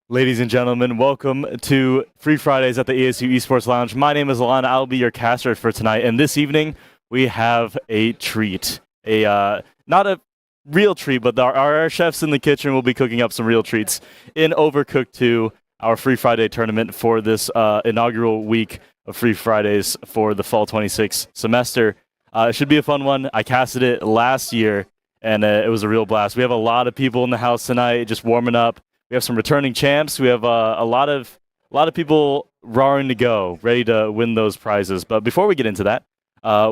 Ladies and gentlemen, welcome to Free Fridays at the ASU Esports Lounge. My name is Alain. I'll be your caster for tonight. And this evening, we have a treat. Not a real treat, but our chefs in the kitchen will be cooking up some real treats in Overcooked 2, our Free Friday tournament for this inaugural week of Free Fridays for the Fall 26 semester. It should be a fun one. I casted it last year, and it was a real blast. We have a lot of people in the house tonight just warming up. We have some returning champs. We have a lot of people raring to go, ready to win those prizes. But before we get into that,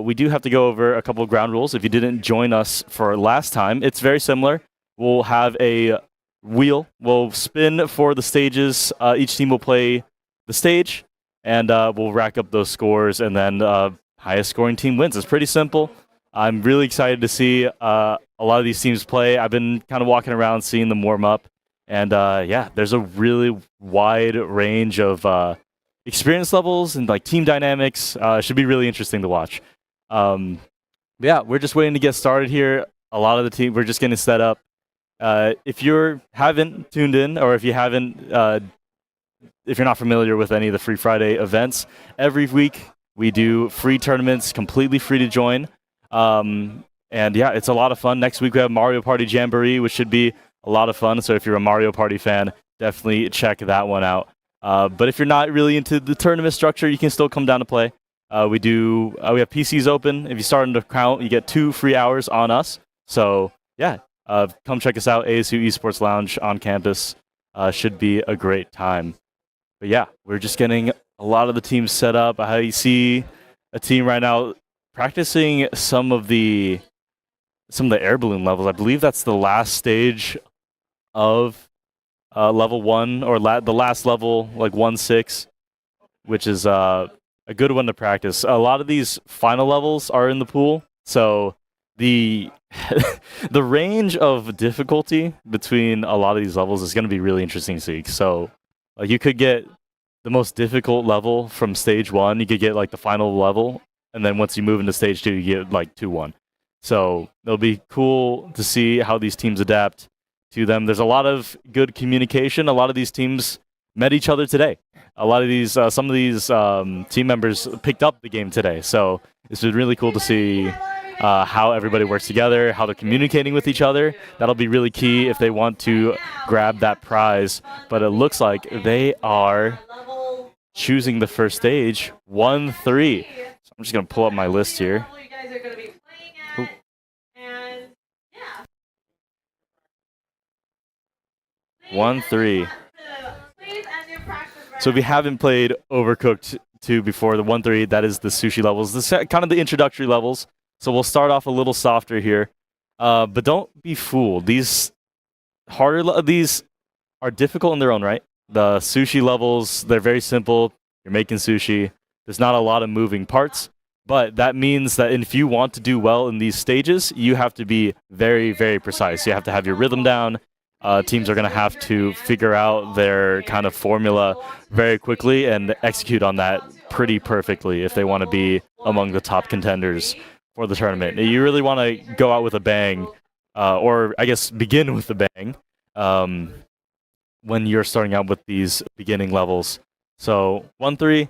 we do have to go over a couple of ground rules. If you didn't join us for last time, it's very similar. We'll have a wheel. We'll spin for the stages. Each team will play the stage, and we'll rack up those scores, and then highest scoring team wins. It's pretty simple. I'm really excited to see a lot of these teams play. I've been kind of walking around, seeing them warm up. And yeah, there's a really wide range of experience levels and like team dynamics. Should be really interesting to watch. Yeah, we're just waiting to get started here. A lot of the team, we're just getting set up. If you haven't tuned in, or if you haven't, if you're not familiar with any of the Free Friday events, every week we do free tournaments, completely free to join. And yeah, it's a lot of fun. Next week we have Mario Party Jamboree, which should be a lot of fun. So if you're a Mario Party fan, definitely check that one out. But if you're not really into the tournament structure, you can still come down to play. We have PCs open. If you start an account, you get 2 free hours on us. So yeah, come check us out. ASU Esports Lounge on campus. Should be a great time. But yeah, we're just getting a lot of the teams set up. How you see a team right now practicing some of the air balloon levels. I believe that's the last stage of level 1, or the last level, like 1-6, which is a good one to practice. A lot of these final levels are in the pool, so the the range of difficulty between a lot of these levels is going to be really interesting to see. So you could get the most difficult level from stage 1, you could get like the final level, and then once you move into stage 2, you get like 2-1. So it'll be cool to see how these teams adapt to them. There's a lot of good communication. A lot of these teams met each other today. A lot of these, some of these team members picked up the game today. So it's been really cool to see how everybody works together, how they're communicating with each other. That'll be really key if they want to grab that prize. But it looks like they are choosing the first stage, 1-3. So I'm just going to pull up my list here. 1-3. So if you haven't played Overcooked 2 before, the 1-3, that is the sushi levels. This is kind of the introductory levels. So we'll start off a little softer here. But don't be fooled. These are difficult in their own right. The sushi levels, they're very simple. You're making sushi. There's not a lot of moving parts. But that means that if you want to do well in these stages, you have to be very, very precise. You have to have your rhythm down. Teams are going to have to figure out their kind of formula very quickly and execute on that pretty perfectly if they want to be among the top contenders for the tournament. You really want to go out with a bang, or I guess begin with a bang, when you're starting out with these beginning levels. So 1-3,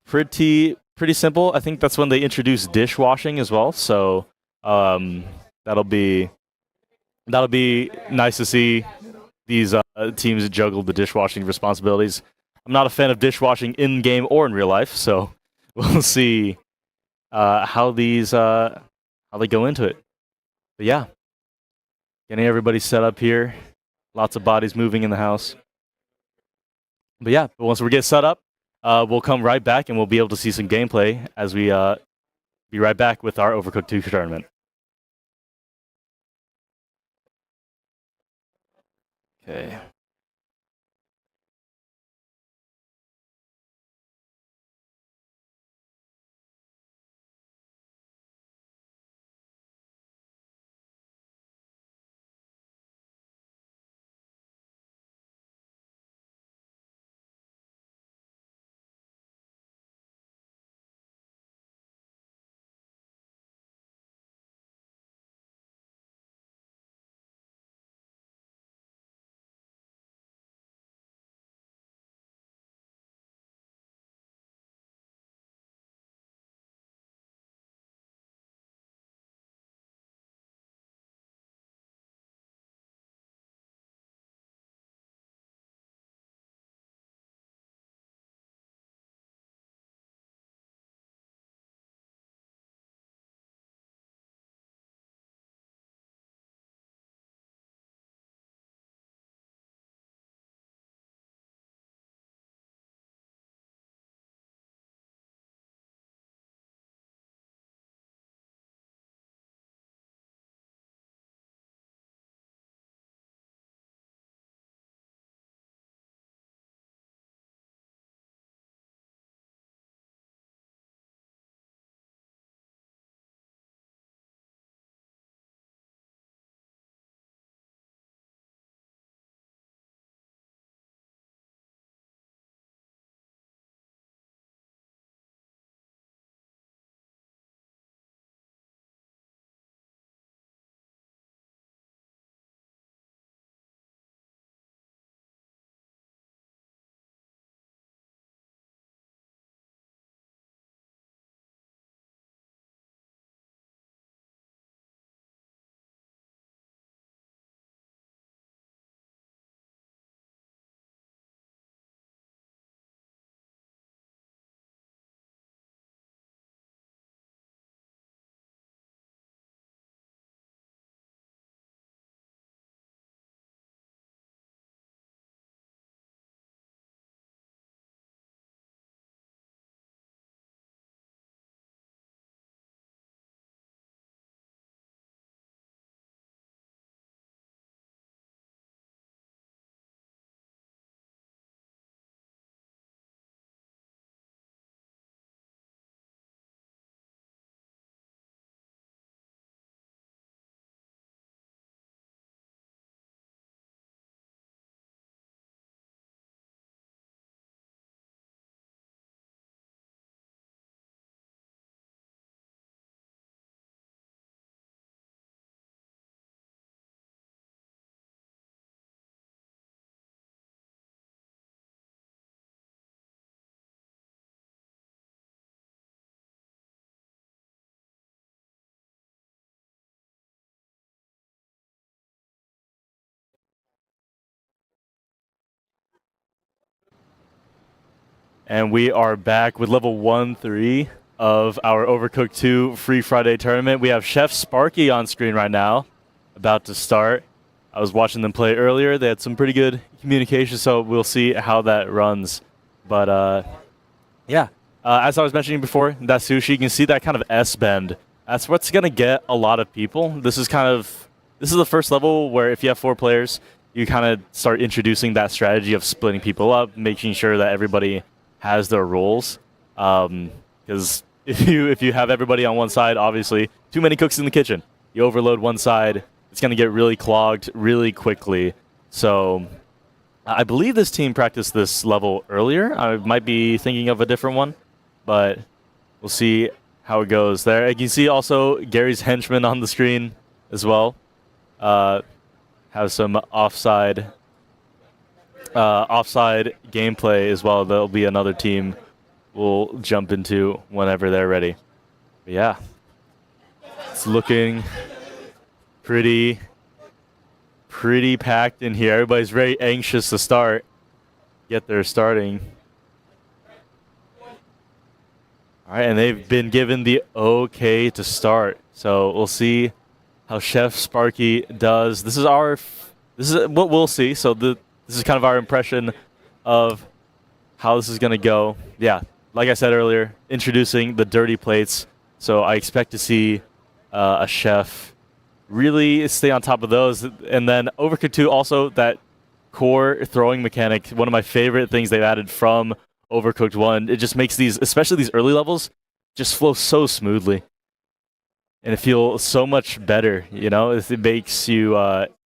pretty simple. I think that's when they introduced dishwashing as well. So that'll be nice to see these teams juggle the dishwashing responsibilities. I'm not a fan of dishwashing in game or in real life, so we'll see how they go into it. But yeah, getting everybody set up here. Lots of bodies moving in the house. But yeah, once we get set up, we'll come right back and we'll be able to see some gameplay as we be right back with our Overcooked 2 tournament. Okay. And we are back with level 1-3 of our Overcooked 2 Free Friday tournament. We have Chef Sparky on screen right now, about to start. I was watching them play earlier. They had some pretty good communication, so we'll see how that runs. But yeah, as I was mentioning before, that sushi, you can see that kind of S-bend. That's what's going to get a lot of people. This is the first level where if you have 4 players, you kind of start introducing that strategy of splitting people up, making sure that everybody has their roles. Because if you have everybody on one side, obviously, too many cooks in the kitchen. You overload one side, it's going to get really clogged really quickly. So I believe this team practiced this level earlier. I might be thinking of a different one, but we'll see how it goes there. You can see also Gary's henchman on the screen as well. Have some offside gameplay as well. There'll be another team we'll jump into whenever they're ready. But yeah, it's looking pretty packed in here. Everybody's very anxious to get there starting. All right, and they've been given the okay to start. So we'll see how Chef Sparky does. This is what we'll see. So this is kind of our impression of how this is going to go. Yeah, like I said earlier, introducing the dirty plates. So I expect to see a chef really stay on top of those. And then Overcooked 2, also that core throwing mechanic, one of my favorite things they've added from Overcooked 1. It just makes these, especially these early levels, just flow so smoothly. And it feels so much better, you know? It makes you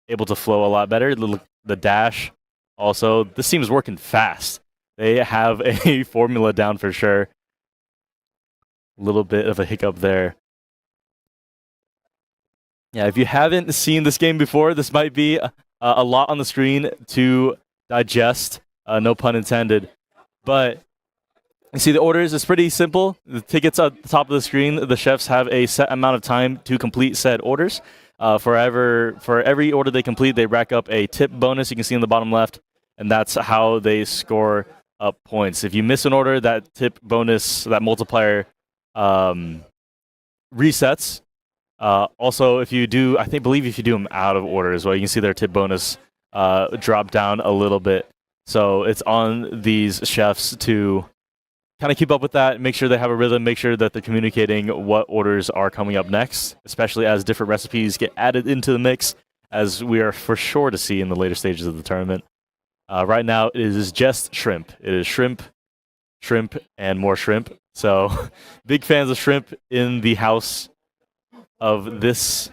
able to flow a lot better. The dash, also, this team is working fast. They have a formula down for sure. A little bit of a hiccup there. Yeah, if you haven't seen this game before, this might be a lot on the screen to digest, no pun intended. But you see the orders is pretty simple. The tickets at the top of the screen, the chefs have a set amount of time to complete said orders. For every order they complete, they rack up a tip bonus. You can see in the bottom left, and that's how they score up points. If you miss an order, that tip bonus, that multiplier resets. Also, if you do, believe if you do them out of order as well, you can see their tip bonus drop down a little bit. So it's on these chefs to kind of keep up with that, make sure they have a rhythm, make sure that they're communicating what orders are coming up next, especially as different recipes get added into the mix, as we are for sure to see in the later stages of the tournament. Right now, it is just shrimp. It is shrimp, and more shrimp. So big fans of shrimp in the house of this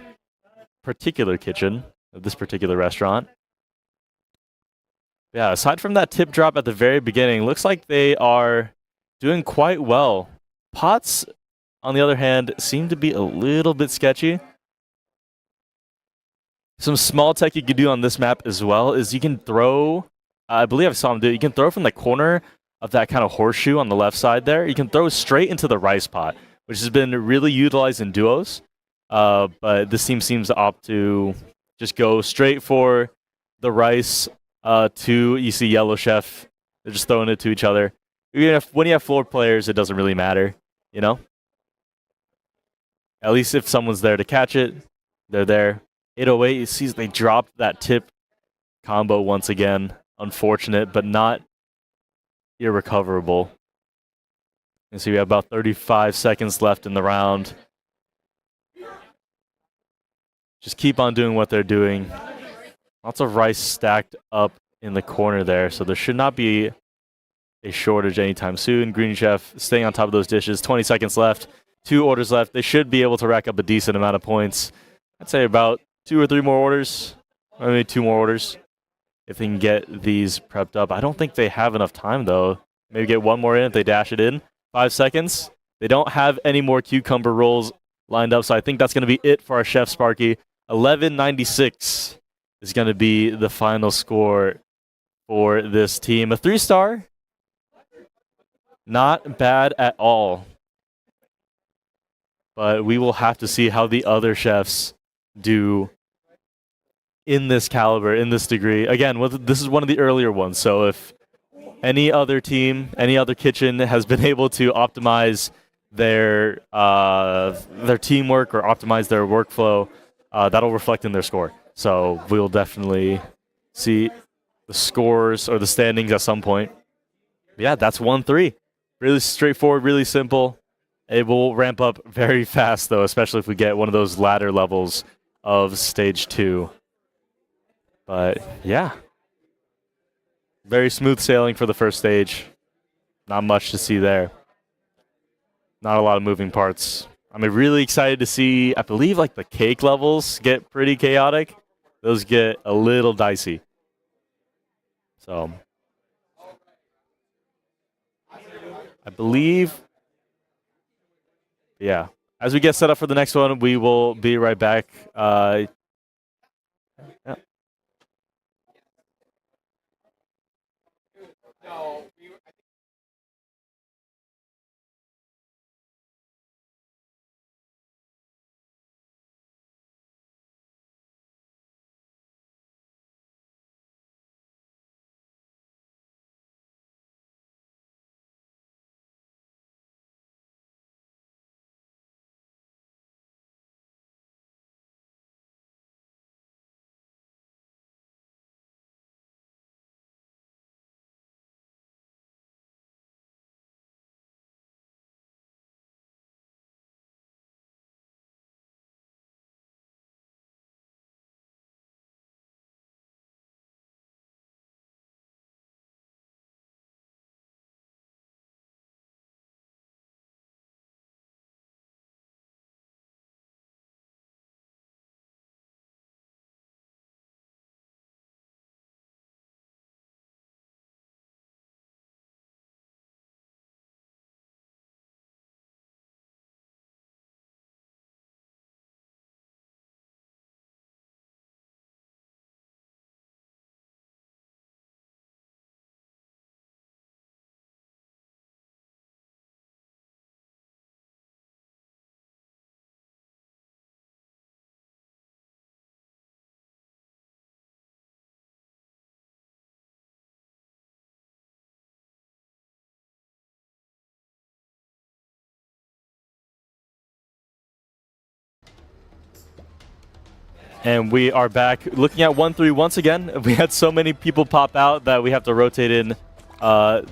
particular kitchen, of this particular restaurant. Yeah, aside from that tip drop at the very beginning, looks like they are doing quite well. Pots, on the other hand, seem to be a little bit sketchy. Some small tech you can do on this map as well is you can throw, I believe I saw him do it, you can throw from the corner of that kind of horseshoe on the left side there. You can throw straight into the rice pot, which has been really utilized in duos. But this team seems to opt to just go straight for the rice you see Yellow Chef. They're just throwing it to each other. When you have 4 players, it doesn't really matter, you know? At least if someone's there to catch it, they're there. 808, you see they dropped that tip combo once again. Unfortunate, but not irrecoverable. And so we have about 35 seconds left in the round. Just keep on doing what they're doing. Lots of rice stacked up in the corner there, so there should not be a shortage anytime soon. Green Chef staying on top of those dishes. 20 seconds left. 2 orders left. They should be able to rack up a decent amount of points. I'd say about 2 or 3 more orders. Or maybe 2 more orders if they can get these prepped up. I don't think they have enough time, though. Maybe get 1 more in if they dash it in. 5 seconds. They don't have any more cucumber rolls lined up, so I think that's going to be it for our Chef Sparky. 1196 is going to be the final score for this team. A 3-star. Not bad at all. But we will have to see how the other chefs do in this caliber, in this degree. Again, this is one of the earlier ones, so if any other team, any other kitchen has been able to optimize their teamwork or optimize their workflow, that'll reflect in their score. So we'll definitely see the scores or the standings at some point. But yeah, that's 1-3. Really straightforward, really simple. It will ramp up very fast, though, especially if we get one of those ladder levels of stage 2. But yeah, very smooth sailing for the first stage. Not much to see there. Not a lot of moving parts. I'm really excited to see, I believe, like the cake levels get pretty chaotic. Those get a little dicey. So I believe, yeah. As we get set up for the next one, we will be right back. Yeah. And we are back looking at 1-3 once again. We had so many people pop out that we have to rotate in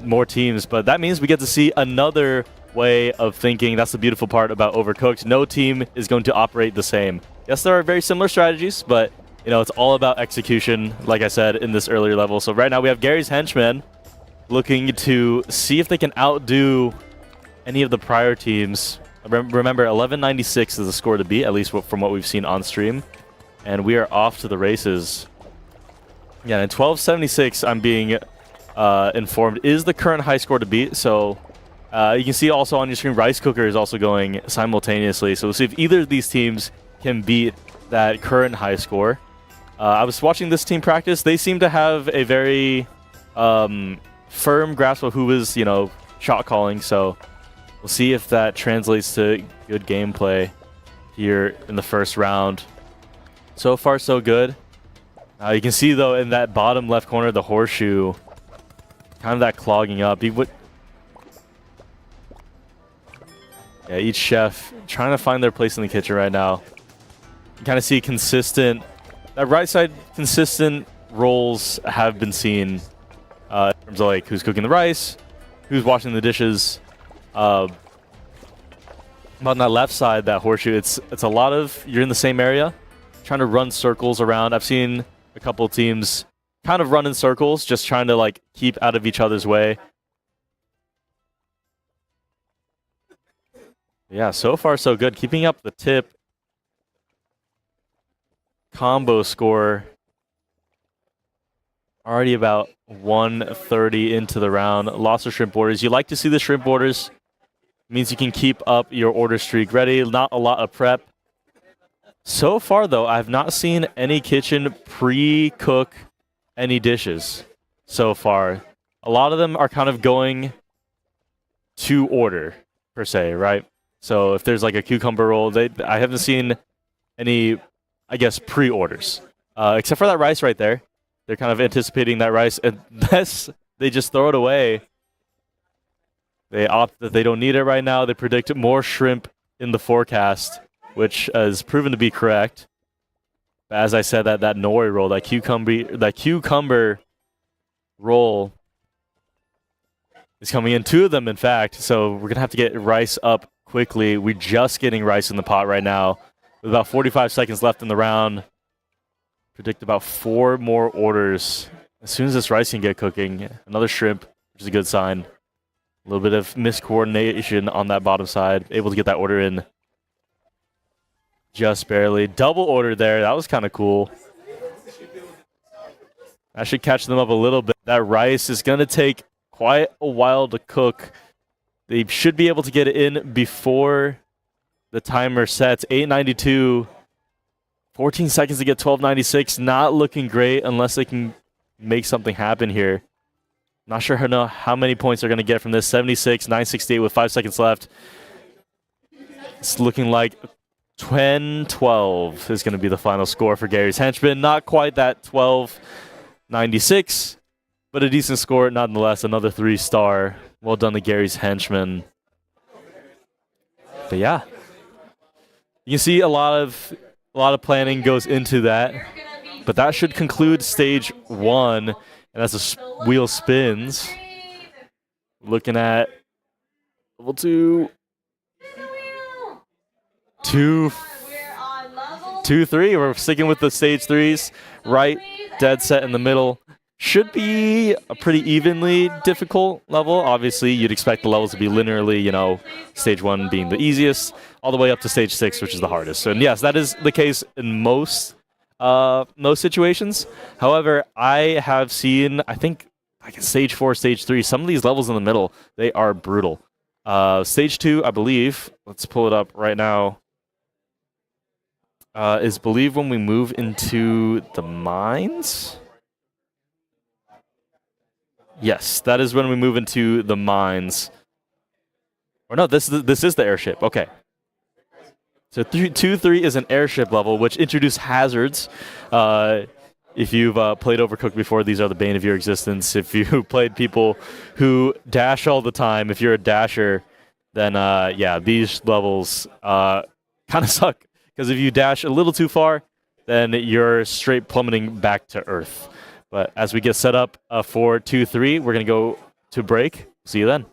more teams. But that means we get to see another way of thinking. That's the beautiful part about Overcooked. No team is going to operate the same. Yes, there are very similar strategies, but it's all about execution, like I said, in this earlier level. So right now we have Gary's henchmen looking to see if they can outdo any of the prior teams. Remember, 1196 is the score to beat, at least from what we've seen on stream. And we are off to the races. Yeah, and 1276, I'm being informed, is the current high score to beat. So you can see also on your screen, Rice Cooker is also going simultaneously. So we'll see if either of these teams can beat that current high score. I was watching this team practice. They seem to have a very firm grasp of who is, shot calling. So we'll see if that translates to good gameplay here in the first round. So far, so good. You can see, though, in that bottom left corner, the horseshoe, kind of that clogging up. Yeah, each chef trying to find their place in the kitchen right now. You kind of see consistent, that right side, consistent roles have been seen in terms of like who's cooking the rice, who's washing the dishes. But on that left side, that horseshoe, it's a lot of, you're in the same area, trying to run circles around. I've seen a couple of teams kind of run in circles, just trying to like keep out of each other's way. Yeah, so far so good. Keeping up the tip combo score. Already about 130 into the round. Lots of shrimp orders. You like to see the shrimp orders. Means you can keep up your order streak ready. Not a lot of prep. So far, though, I have not seen any kitchen pre-cook any dishes so far. A lot of them are kind of going to order, per se, right? So if there's like a cucumber roll, I haven't seen any, I guess, pre-orders. Except for that rice right there. They're kind of anticipating that rice. And they just throw it away. They opt that they don't need it right now. They predict more shrimp in the forecast, which has proven to be correct. But as I said, that nori roll, that cucumber roll is coming in. 2 of them, in fact. So we're gonna have to get rice up quickly. We're just getting rice in the pot right now. With about 45 seconds left in the round. Predict about 4 more orders. As soon as this rice can get cooking, another shrimp, which is a good sign. A little bit of miscoordination on that bottom side. Able to get that order in just barely. Double order there. That was kind of cool. That should catch them up a little bit. That rice is going to take quite a while to cook. They should be able to get it in before the timer sets. 8:92. 14 seconds to get 12:96. Not looking great unless they can make something happen here. Not sure how many points they're going to get from this. 76, 968 with 5 seconds left. It's looking like 10-12 is going to be the final score for Gary's henchman. Not quite that 12-96, but a decent score nonetheless. Another 3-star. Well done to Gary's henchman. But yeah, you can see a lot of planning goes into that. But that should conclude stage 1. And as the wheel spins, looking at level 2, 2, 3. We're sticking with the stage 3s. Right, dead set in the middle. Should be a pretty evenly difficult level. Obviously, you'd expect the levels to be linearly, stage 1 being the easiest, all the way up to stage 6, which is the hardest. And yes, that is the case in most situations. However, I have seen, I think, like in stage 4, stage 3, some of these levels in the middle, they are brutal. Stage 2, I believe, let's pull it up right now, is believe when we move into the mines. Yes, that is when we move into the mines. Or no, this is the airship. Okay. So 2-3 is an airship level, which introduced hazards. If you've played Overcooked before, these are the bane of your existence. If you played people who dash all the time, if you're a dasher, then yeah, these levels kind of suck. Because if you dash a little too far, then you're straight plummeting back to Earth. But as we get set up for 2-3, we're going to go to break. See you then.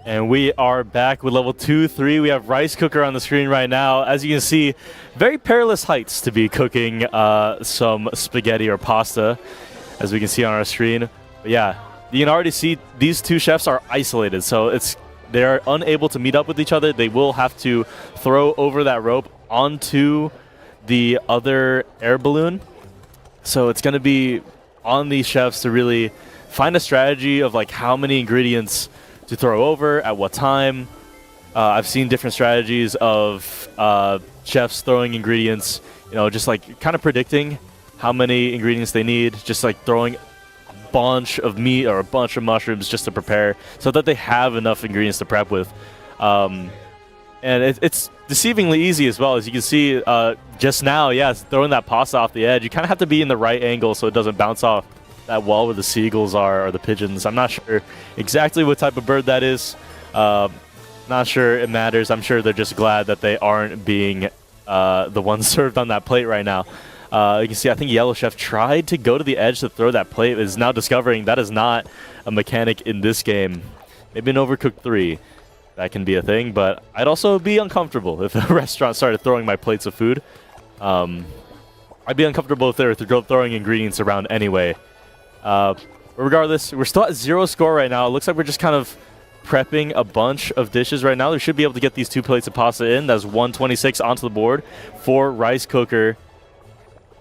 And we are back with level 2-3. We have Rice Cooker on the screen right now. As you can see, very perilous heights to be cooking some spaghetti or pasta, as we can see on our screen. But yeah, you can already see these two chefs are isolated, so they're unable to meet up with each other. They will have to throw over that rope onto the other air balloon. So it's going to be on these chefs to really find a strategy of like how many ingredients to throw over, at what time, I've seen different strategies of chefs throwing ingredients, just like kind of predicting how many ingredients they need, just like throwing a bunch of meat or a bunch of mushrooms just to prepare so that they have enough ingredients to prep with. And it's deceivingly easy as well. As you can see just now, throwing that pasta off the edge, you kind of have to be in the right angle so it doesn't bounce off that wall where the seagulls are or the pigeons. I'm not sure exactly what type of bird that is. Not sure it matters. I'm sure they're just glad that they aren't being the ones served on that plate right now. You can see, I think Yellow Chef tried to go to the edge to throw that plate, is now discovering that is not a mechanic in this game. Maybe in Overcooked 3, that can be a thing, but I'd also be uncomfortable if a restaurant started throwing my plates of food. I'd be uncomfortable if they were throwing ingredients around anyway. Regardless, we're still at 0 score right now. It looks like we're just kind of prepping a bunch of dishes right now. We should be able to get these 2 plates of pasta in. That's 126 onto the board for Rice Cooker.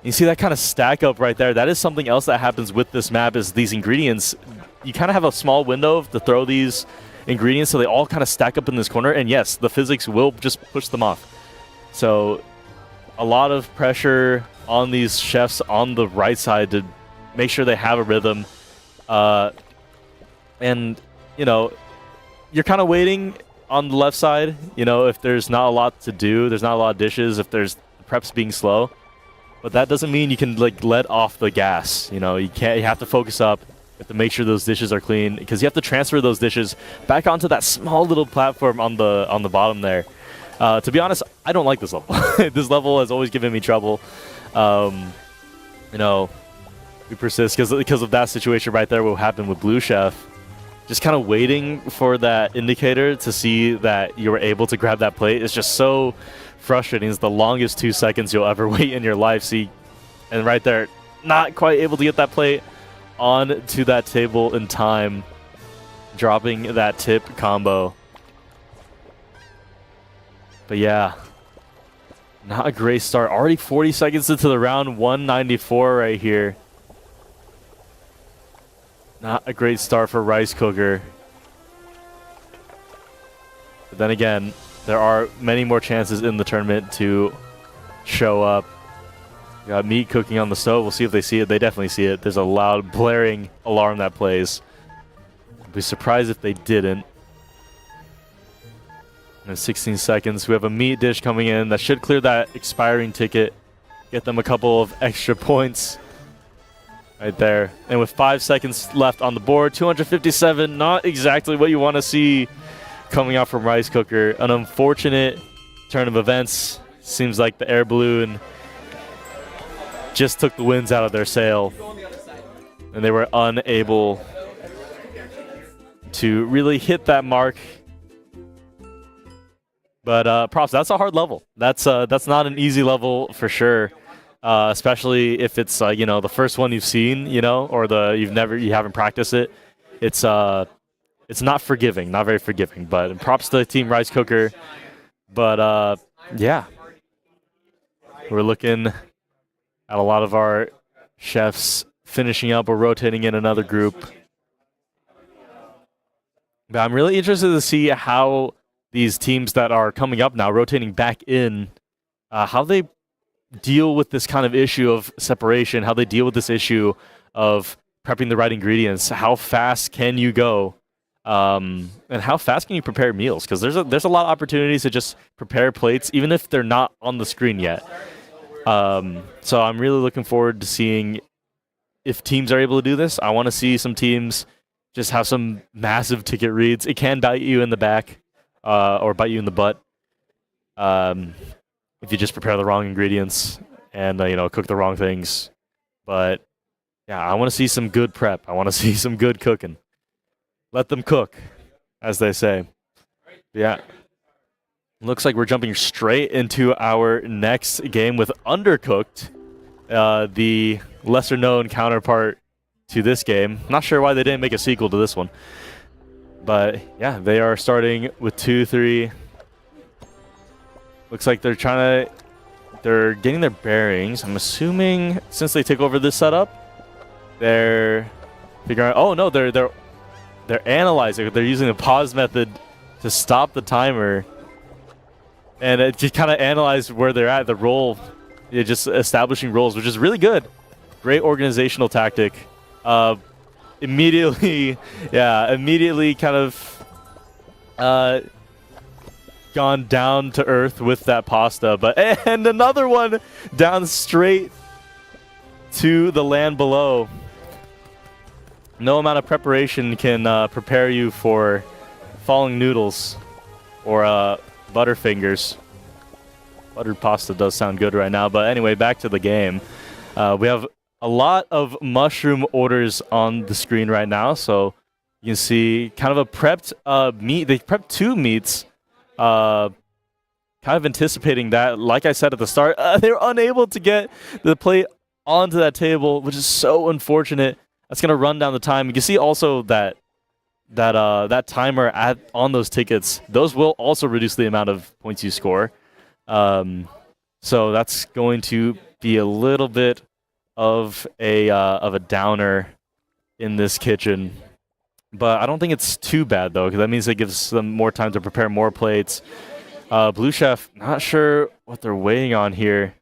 You see that kind of stack up right there. That is something else that happens with this map, is these ingredients. You kind of have a small window to throw these ingredients so they all kind of stack up in this corner. And yes, the physics will just push them off. So a lot of pressure on these chefs on the right side to make sure they have a rhythm. And, you're kind of waiting on the left side, if there's not a lot to do, there's not a lot of dishes, if there's preps being slow. But that doesn't mean you can let off the gas. You have to focus up. You have to make sure those dishes are clean, because you have to transfer those dishes back onto that small little platform on the bottom there. To be honest, I don't like this level. This level has always given me trouble. We persist because of that situation right there. What happened with Blue Chef? Just kind of waiting for that indicator to see that you were able to grab that plate is just so frustrating. It's the longest 2 seconds you'll ever wait in your life. See, and right there, not quite able to get that plate onto that table in time, dropping that tip combo. But yeah, not a great start. Already 40 seconds into the round, 194 right here. Not a great start for Rice Cooker. But then again, there are many more chances in the tournament to show up. We got meat cooking on the stove. We'll see if they see it. They definitely see it. There's a loud blaring alarm that plays. I'd be surprised if they didn't. In 16 seconds, we have a meat dish coming in that should clear that expiring ticket. Get them a couple of extra points. Right there. And with 5 seconds left on the board, 257, not exactly what you want to see coming out from Rice Cooker. An unfortunate turn of events. Seems like the air balloon just took the winds out of their sail, and they were unable to really hit that mark. But props, that's a hard level. That's not an easy level for sure. Especially if it's the first one you've seen, or you haven't practiced it. It's not forgiving, not very forgiving. But props to Team Rice Cooker. But yeah, we're looking at a lot of our chefs finishing up or rotating in another group. But I'm really interested to see how these teams that are coming up now, rotating back in, how they deal with this kind of issue of separation, how they deal with this issue of prepping the right ingredients. How fast can you go? And how fast can you prepare meals? Because there's a lot of opportunities to just prepare plates, even if they're not on the screen yet. So I'm really looking forward to seeing if teams are able to do this. I want to see some teams just have some massive ticket reads. It can bite you in the back or bite you in the butt. If you just prepare the wrong ingredients and, cook the wrong things. But, yeah, I want to see some good prep. I want to see some good cooking. Let them cook, as they say. Yeah. Looks like we're jumping straight into our next game with Undercooked, the lesser-known counterpart to this game. Not sure why they didn't make a sequel to this one. But, yeah, they are starting with 2-3. Looks like they're getting their bearings. I'm assuming since they take over this setup, they're figuring out, oh no, they're analyzing. They're using the pause method to stop the timer and just kind of analyze where they're at, the role, just establishing roles, which is really good. Great organizational tactic. Immediately kind of gone down to earth with that pasta, and another one down straight to the land below. No amount of preparation can prepare you for falling noodles or Butterfingers. Buttered pasta does sound good right now, but anyway, back to the game. We have a lot of mushroom orders on the screen right now, so you can see kind of a prepped meat. They prepped 2 meats, kind of anticipating that. Like I said at the start, they were unable to get the plate onto that table, which is so unfortunate. That's going to run down the time. You can see also that timer on those tickets. Those will also reduce the amount of points you score. So that's going to be a little bit of a downer in this kitchen. But I don't think it's too bad, though, because that means it gives them more time to prepare more plates. Blue Chef, not sure what they're waiting on here.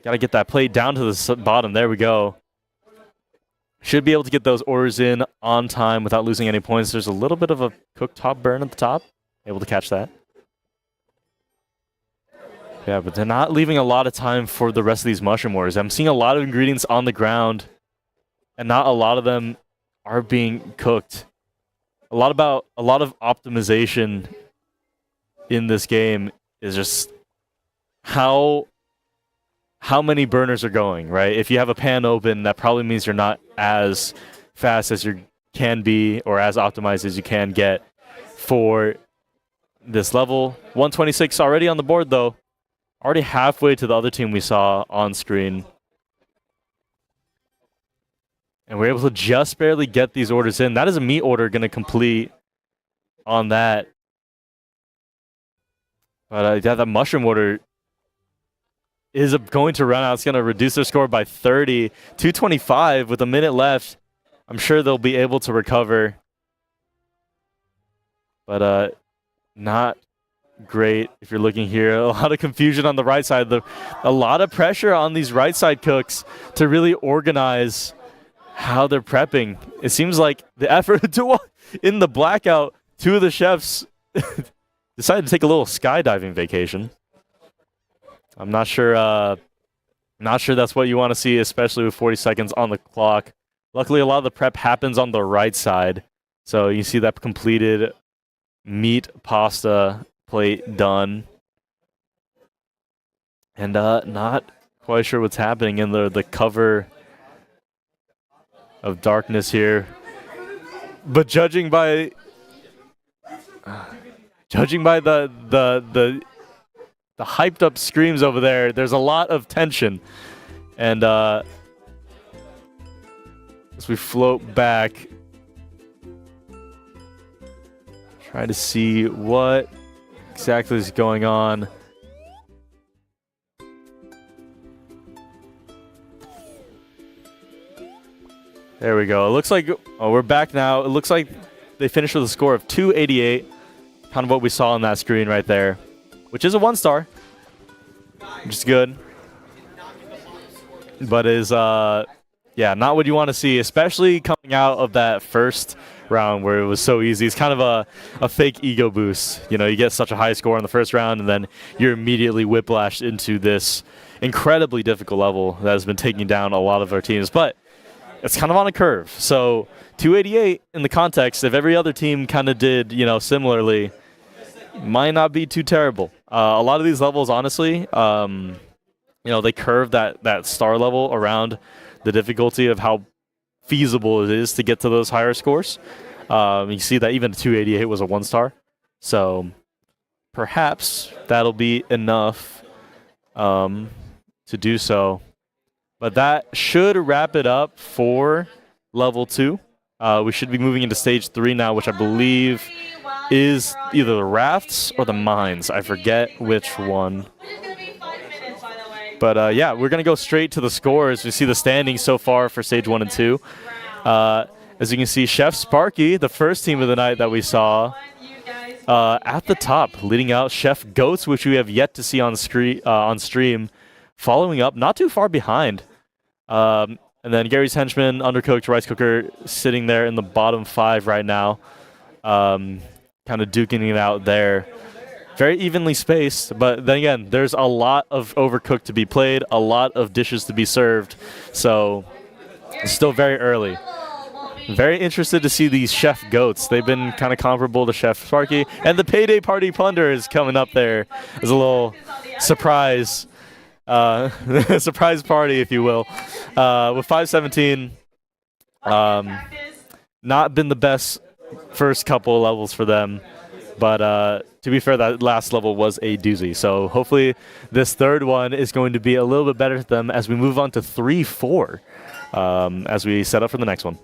Got to get that plate down to the bottom. There we go. Should be able to get those orders in on time without losing any points. There's a little bit of a cooktop burn at the top. Able to catch that. Yeah, but they're not leaving a lot of time for the rest of these mushroom orders. I'm seeing a lot of ingredients on the ground, and not a lot of them are being cooked. A lot of optimization in this game is just how many burners are going, right? If you have a pan open, that probably means you're not as fast as you can be or as optimized as you can get for this level. 126 already on the board, though. Already halfway to the other team we saw on screen. And we're able to just barely get these orders in. That is a meat order going to complete on that. But yeah, that mushroom order is going to run out. It's going to reduce their score by 30. 225 with a minute left. I'm sure they'll be able to recover. But not great if you're looking here. A lot of confusion on the right side. A lot of pressure on these right side cooks to really organize how they're prepping. It seems like the effort to in the blackout, 2 of the chefs decided to take a little skydiving vacation. I'm not sure that's what you want to see, especially with 40 seconds on the clock. Luckily, a lot of the prep happens on the right side. So you see that completed meat pasta plate done. And not quite sure what's happening in the cover of darkness here. But judging by the hyped up screams over there, there's a lot of tension. And as we float back, try to see what exactly is going on. There we go. It looks like we're back now. It looks like they finished with a score of 288. Kind of what we saw on that screen right there, which is a 1-star, which is good. But is not what you want to see, especially coming out of that first round where it was so easy. It's kind of a fake ego boost. You know, you get such a high score in the first round, and then you're immediately whiplashed into this incredibly difficult level that has been taking down a lot of our teams. But it's kind of on a curve. So 288 in the context, if every other team kind of did, similarly, might not be too terrible. A lot of these levels, honestly, they curve that star level around the difficulty of how feasible it is to get to those higher scores. You see that even 288 was a 1-star. So perhaps that'll be enough to do so. But that should wrap it up for level 2. We should be moving into stage 3 now, which I believe is either the rafts or the mines. I forget which one. But we're going to go straight to the scores. We see the standings so far for stage 1 and 2. As you can see, Chef Sparky, the first team of the night that we saw, At the top, leading out Chef Goats, which we have yet to see on stream, following up, not too far behind. And then Gary's Henchman, Undercooked, Rice Cooker, sitting there in the bottom 5 right now. Kind of duking it out there. Very evenly spaced, but then again, there's a lot of Overcooked to be played, a lot of dishes to be served, so it's still very early. Very interested to see these Chef Goats. They've been kind of comparable to Chef Sparky, and the Payday Party Plunder is coming up there as a little surprise, surprise party, if you will. With 517, not been the best first couple levels for them. But to be fair, that last level was a doozy. So hopefully this third one is going to be a little bit better for them as we move on to 3-4 as we set up for the next one.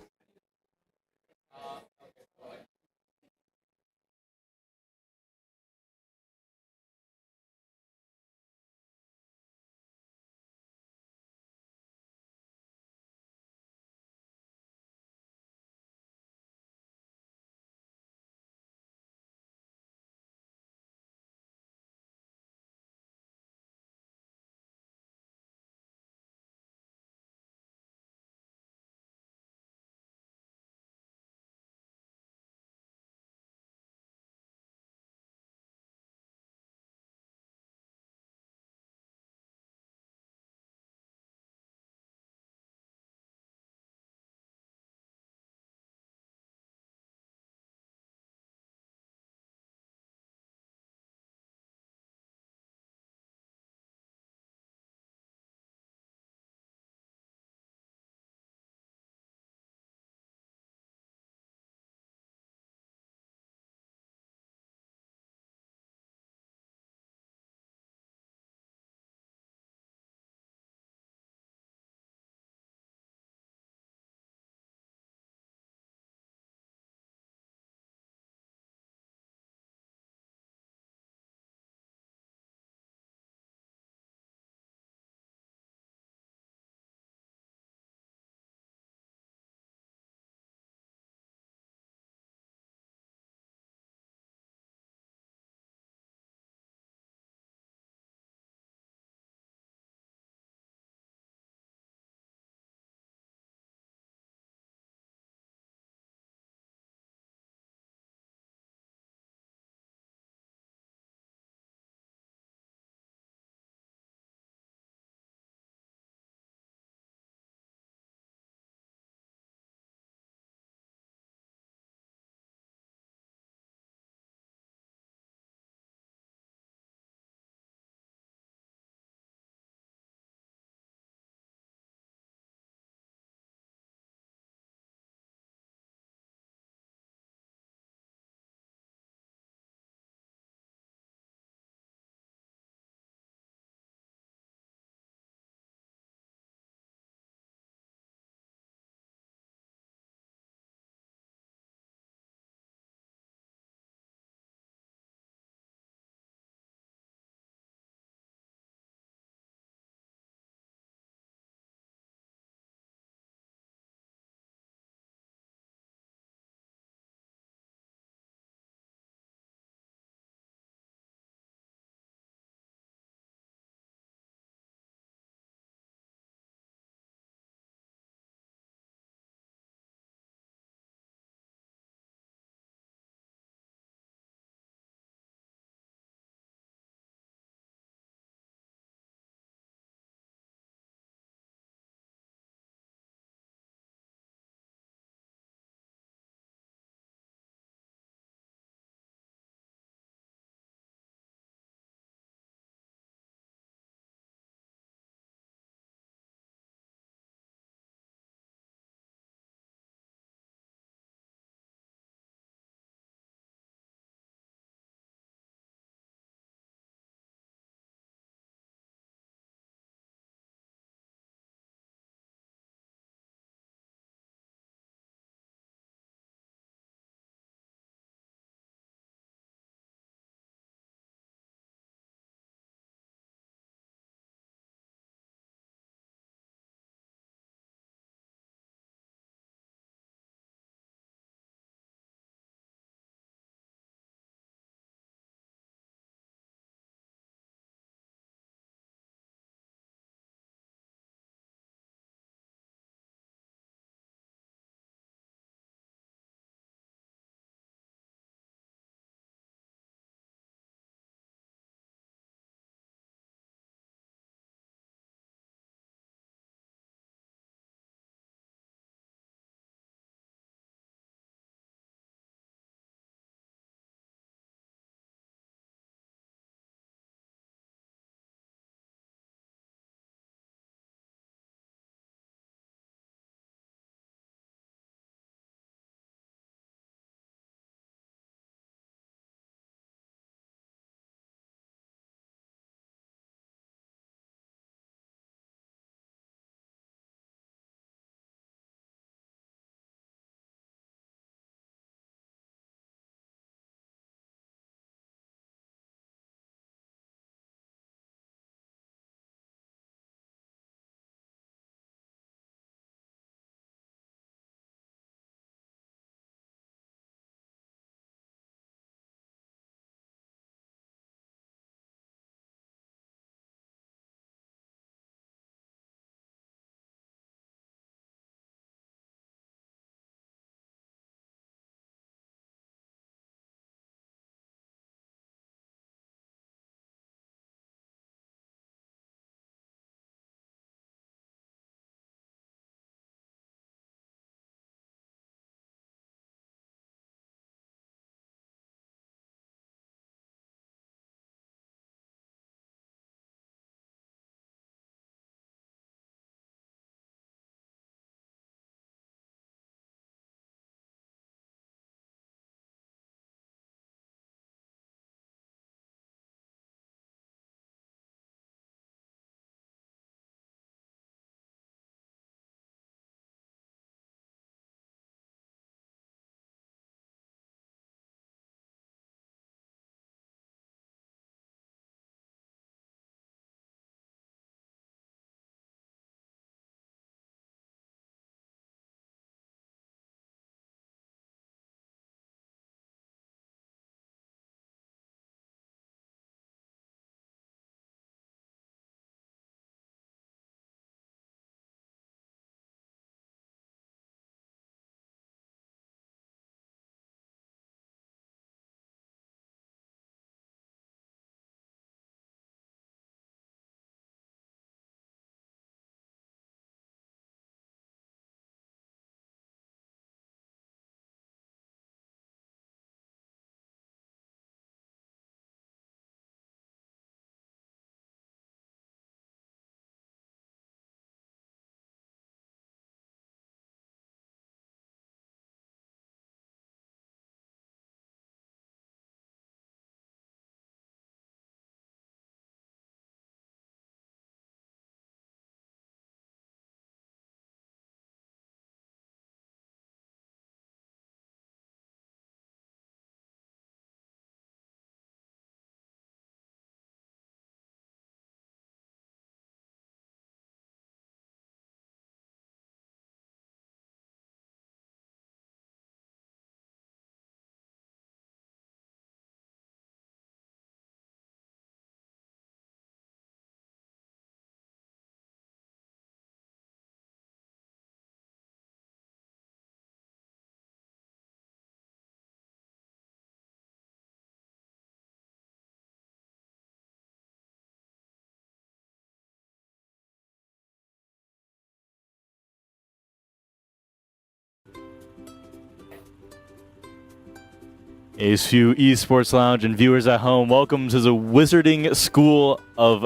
ASU Esports Lounge and viewers at home, welcome to the Wizarding School of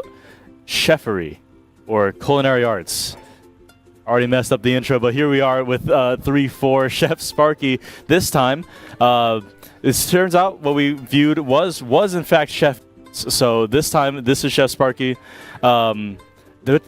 Chefery, or Culinary Arts. Already messed up the intro, but here we are with 3-4 Chef Sparky. This time, it turns out what we viewed was in fact Chef. So this time, this is Chef Sparky. It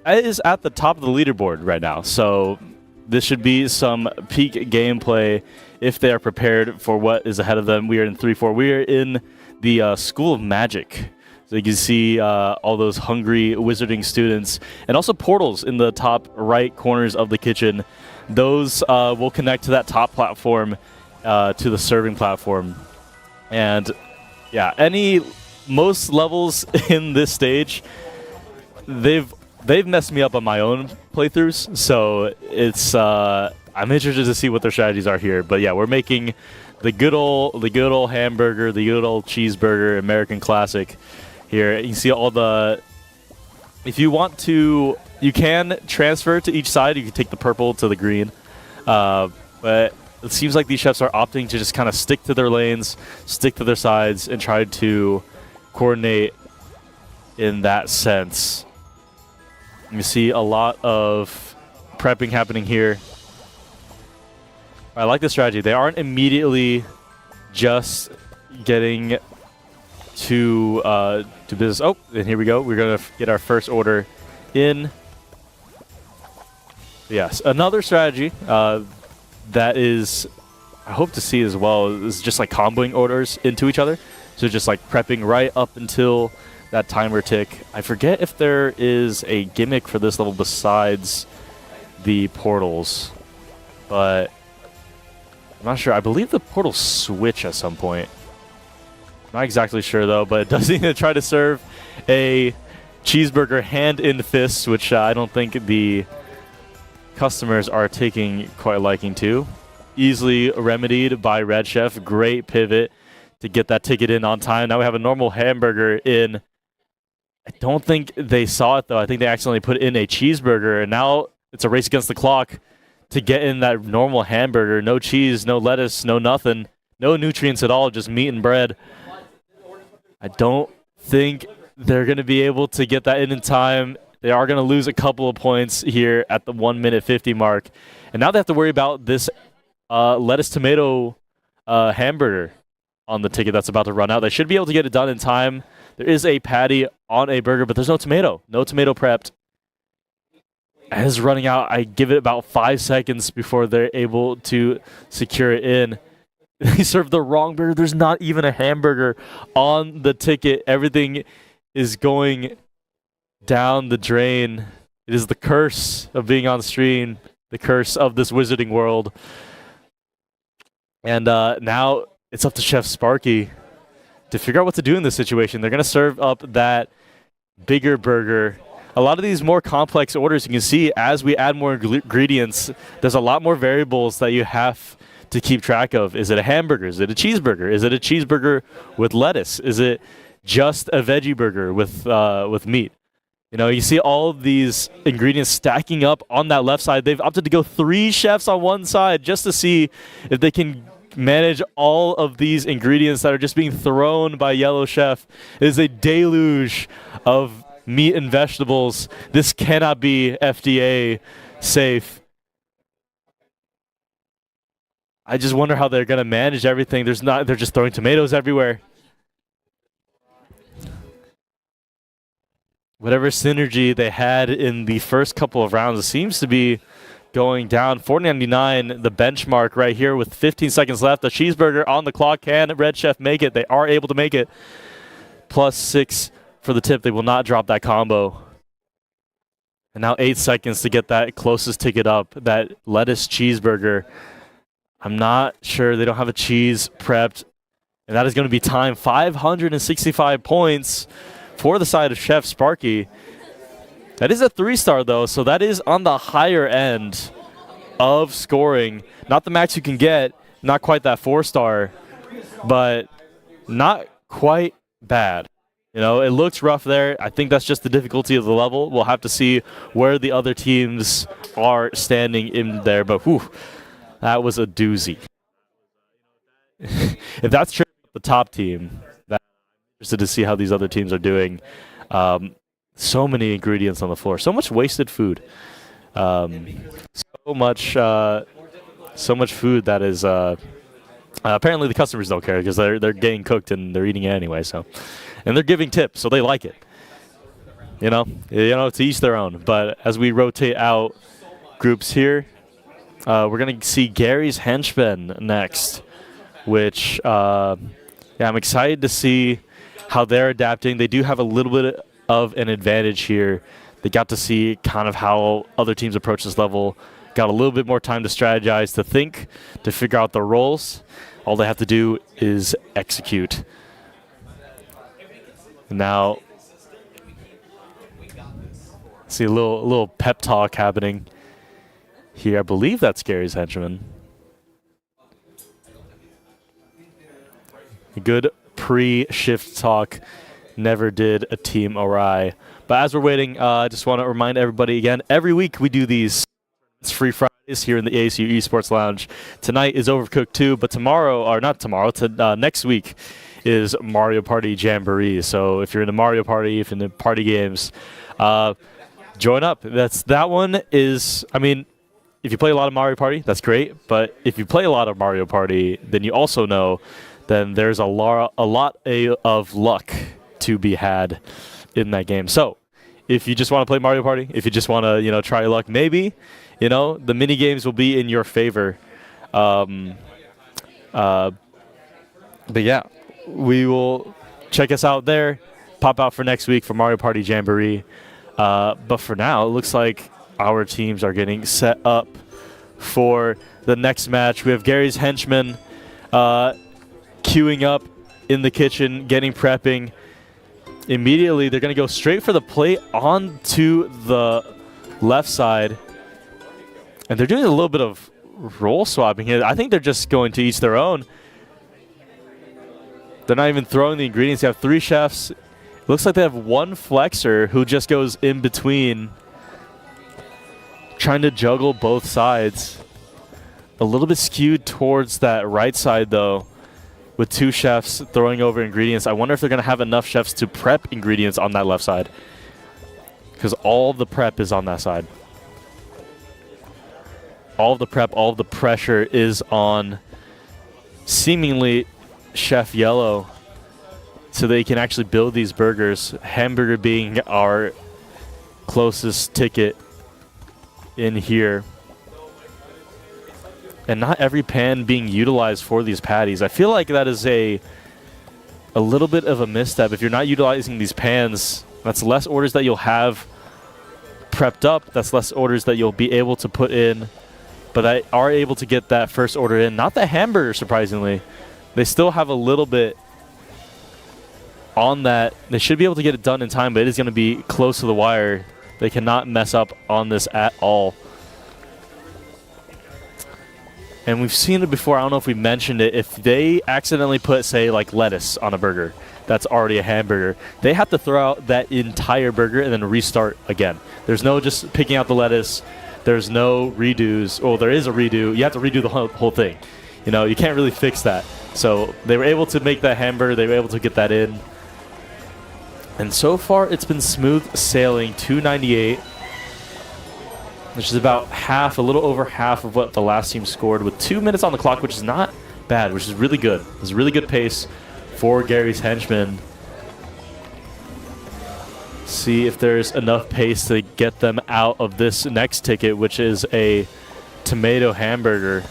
is at the top of the leaderboard right now, so this should be some peak gameplay if they are prepared for what is ahead of them. We are in 3-4. We are in the School of Magic. So you can see all those hungry wizarding students, and also portals in the top right corners of the kitchen. Those will connect to that top platform, to the serving platform. And yeah, most levels in this stage, they've messed me up on my own playthroughs, so it's I'm interested to see what their strategies are here. But yeah, we're making the good old hamburger, the good old cheeseburger, American classic here. You can see all the, if you want to, you can transfer to each side. You can take the purple to the green, but it seems like these chefs are opting to just kind of stick to their lanes, stick to their sides, and try to coordinate in that sense. You see a lot of prepping happening here. I like the strategy. They aren't immediately just getting to business. Oh, and here we go. We're going to get our first order in. Yes, another strategy that is, I hope to see as well, is just like comboing orders into each other. So just like prepping right up until that timer tick. I forget if there is a gimmick for this level besides the portals, but I'm not sure. I believe the portals switch at some point. Not exactly sure though, but it does need to try to serve a cheeseburger hand in fist, which I don't think the customers are taking quite a liking to. Easily remedied by Red Chef. Great pivot to get that ticket in on time. Now we have a normal hamburger in. I don't think they saw it though. I think they accidentally put in a cheeseburger, and now it's a race against the clock to get in that normal hamburger. No cheese, no lettuce, no nothing. No nutrients at all, just meat and bread. I don't think they're going to be able to get that in time. They are going to lose a couple of points here at the 1 minute 50 mark. And now they have to worry about this lettuce tomato hamburger on the ticket that's about to run out. They should be able to get it done in time. There is a patty on a burger, but there's no tomato. No tomato prepped. As it's running out, I give it about 5 seconds before they're able to secure it in. They served the wrong burger. There's not even a hamburger on the ticket. Everything is going down the drain. It is the curse of being on stream, the curse of this wizarding world. And now it's up to Chef Sparky to figure out what to do in this situation. They're going to serve up that bigger burger. A lot of these more complex orders, you can see as we add more ingredients, there's a lot more variables that you have to keep track of. Is it a hamburger? Is it a cheeseburger? Is it a cheeseburger with lettuce? Is it just a veggie burger with meat? You know, you see all of these ingredients stacking up on that left side. They've opted to go 3 chefs on one side just to see if they can manage all of these ingredients that are just being thrown by Yellow Chef. It is a deluge of meat and vegetables. This cannot be FDA safe. I just wonder how they're going to manage everything. They're just throwing tomatoes everywhere. Whatever synergy they had in the first couple of rounds, it seems to be going down. 4.99, the benchmark right here with 15 seconds left. The cheeseburger on the clock. Can Red Chef make it? They are able to make it. +6 for the tip. They will not drop that combo. And now 8 seconds to get that closest ticket up, that lettuce cheeseburger. I'm not sure. They don't have a cheese prepped. And that is going to be time. 565 points for the side of Chef Sparky. That is a 3-star, though, so that is on the higher end of scoring. Not the max you can get, not quite that 4-star, but not quite bad. You know, it looks rough there. I think that's just the difficulty of the level. We'll have to see where the other teams are standing in there, but whew, that was a doozy. If that's true, the top team. I'm interested to see how these other teams are doing. So many ingredients on the floor. So much wasted food. So much food that is apparently the customers don't care because they're getting cooked and they're eating it anyway. So, and they're giving tips, so they like it. You know, to each their own. But as we rotate out groups here, we're gonna see Gary's Henchmen next, which I'm excited to see how they're adapting. They do have a little bit of an advantage here. They got to see kind of how other teams approach this level. Got a little bit more time to strategize, to think, to figure out their roles. All they have to do is execute. Now, see a little pep talk happening here. I believe that's Gary's Henchman. A good pre-shift talk. Never did a team awry. But as we're waiting, I just want to remind everybody again, every week we do these free Fridays here in the ASU Esports Lounge. Tonight is Overcooked 2, but next week is Mario Party Jamboree. So if you're in the Mario Party, if you're in the party games, join up. That one is, I mean, if you play a lot of Mario Party, that's great. But if you play a lot of Mario Party, then you also know then there's a lot of luck to be had in that game. So if you just want to play Mario Party, if you just want to, try your luck, maybe, the mini games will be in your favor. But yeah, we will check us out there. Pop out for next week for Mario Party Jamboree. But for now, it looks like our teams are getting set up for the next match. We have Gary's Henchmen queuing up in the kitchen, prepping. Immediately, they're going to go straight for the plate onto the left side. And they're doing a little bit of role swapping here. I think they're just going to each their own. They're not even throwing the ingredients. They have 3 chefs. It looks like they have 1 flexer who just goes in between, trying to juggle both sides. A little bit skewed towards that right side, though, with 2 chefs throwing over ingredients. I wonder if they're going to have enough chefs to prep ingredients on that left side, because all the prep is on that side. All of the prep, all of the pressure is on seemingly Chef Yellow, so they can actually build these burgers. Hamburger being our closest ticket in here. And not every pan being utilized for these patties. I feel like that is a little bit of a misstep. If you're not utilizing these pans, that's less orders that you'll have prepped up. That's less orders that you'll be able to put in. But I are able to get that first order in. Not the hamburger, surprisingly. They still have a little bit on that. They should be able to get it done in time, but it is going to be close to the wire. They cannot mess up on this at all. And we've seen it before. I don't know if we mentioned it. If they accidentally put, say, like lettuce on a burger that's already a hamburger, they have to throw out that entire burger and then restart again. There's no just picking out the lettuce. There's no redos. Well, there is a redo. You have to redo the whole thing. You can't really fix that. So they were able to make that hamburger. They were able to get that in. And so far, it's been smooth sailing. 298. Which is about half, a little over half of what the last team scored with 2 minutes on the clock, which is not bad, which is really good. It's a really good pace for Gary's Henchmen. See if there's enough pace to get them out of this next ticket, which is a tomato hamburger.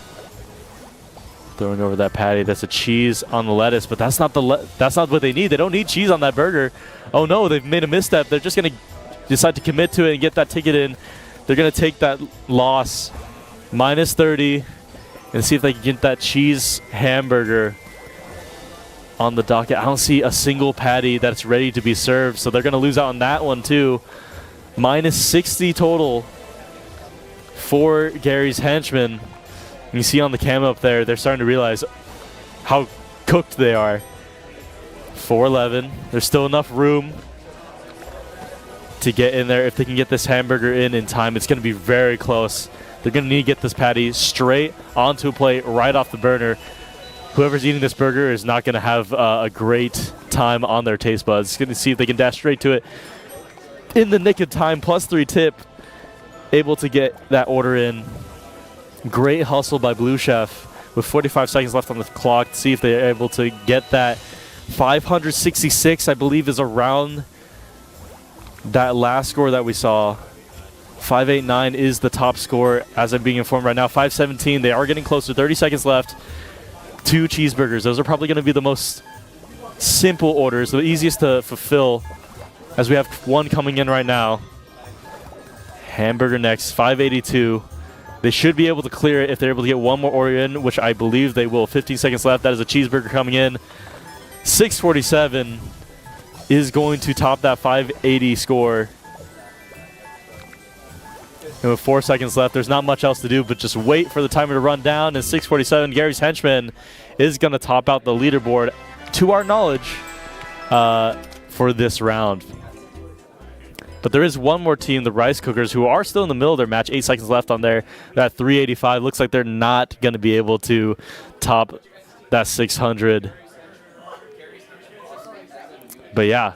Throwing over that patty. That's a cheese on the lettuce, but that's not what they need. They don't need cheese on that burger. Oh no, they've made a misstep. They're just going to decide to commit to it and get that ticket in. They're going to take that loss, minus 30, and see if they can get that cheese hamburger on the docket. I don't see a single patty that's ready to be served, so they're going to lose out on that one too. Minus 60 total for Gary's Henchmen. You see on the cam up there, they're starting to realize how cooked they are. 411. There's still enough room to get in there. If they can get this hamburger in time, it's going to be very close. They're going to need to get this patty straight onto a plate right off the burner. whoever's eating this burger is not going to have a great time on their taste buds. Going to see if they can dash straight to it in the nick of time. +3 tip, able to get that order in. Great hustle by Blue Chef with 45 seconds left on the clock to see if they're able to get that. 566, I believe, is around that last score that we saw. 589 is the top score as I'm being informed right now. 517, they are getting closer. 30 seconds left. 2 cheeseburgers. Those are probably going to be the most simple orders, the easiest to fulfill, as we have one coming in right now. Hamburger next, 582. They should be able to clear it if they're able to get one more order in, which I believe they will. 15 seconds left. That is a cheeseburger coming in. 647 is going to top that 580 score. And with 4 seconds left, there's not much else to do but just wait for the timer to run down. And 647, Gary's henchman is going to top out the leaderboard, to our knowledge, for this round. But there is one more team, the Rice Cookers, who are still in the middle of their match. 8 seconds left on there. That 385 looks like they're not going to be able to top that 600. But yeah,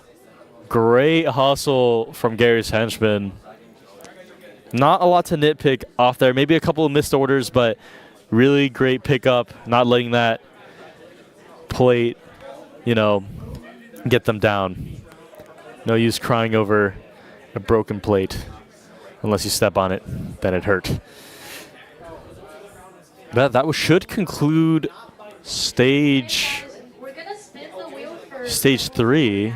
great hustle from Gary's henchman. Not a lot to nitpick off there. Maybe a couple of missed orders, but really great pickup. Not letting that plate, you know, get them down. No use crying over a broken plate. Unless you step on it, then it hurt. That should conclude stage 3.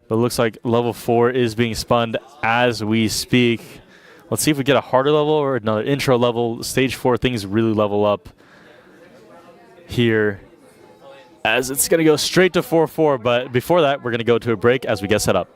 But it looks like level 4 is being spun as we speak. Let's see if we get a harder level or another intro level. Stage 4, things really level up here, as it's going to go straight to 4-4. But before that, we're going to go to a break as we get set up.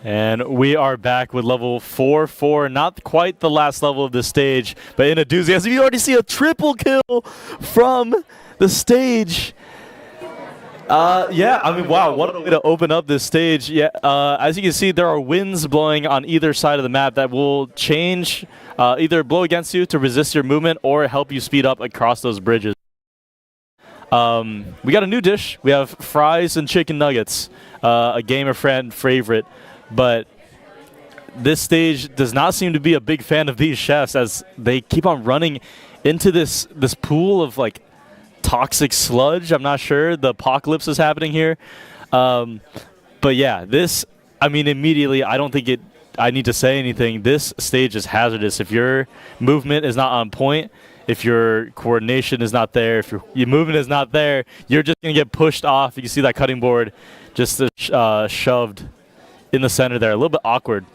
And we are back with level 4-4. Not quite the last level of this stage, but in a doozy. As you already see a triple kill from the stage. Yeah, I mean, wow, what a way to open up this stage. Yeah, as you can see, there are winds blowing on either side of the map that will change, either blow against you to resist your movement or help you speed up across those bridges. We got a new dish. We have fries and chicken nuggets, a gamer friend favorite. But this stage does not seem to be a big fan of these chefs as they keep on running into this pool of like toxic sludge. I'm not sure. The apocalypse is happening here. But yeah, this, I mean, immediately, I don't think I need to say anything. This stage is hazardous. If your movement is not on point, if your coordination is not there, if your movement is not there, you're just going to get pushed off. You can see that cutting board just shoved in the center there. A little bit awkward.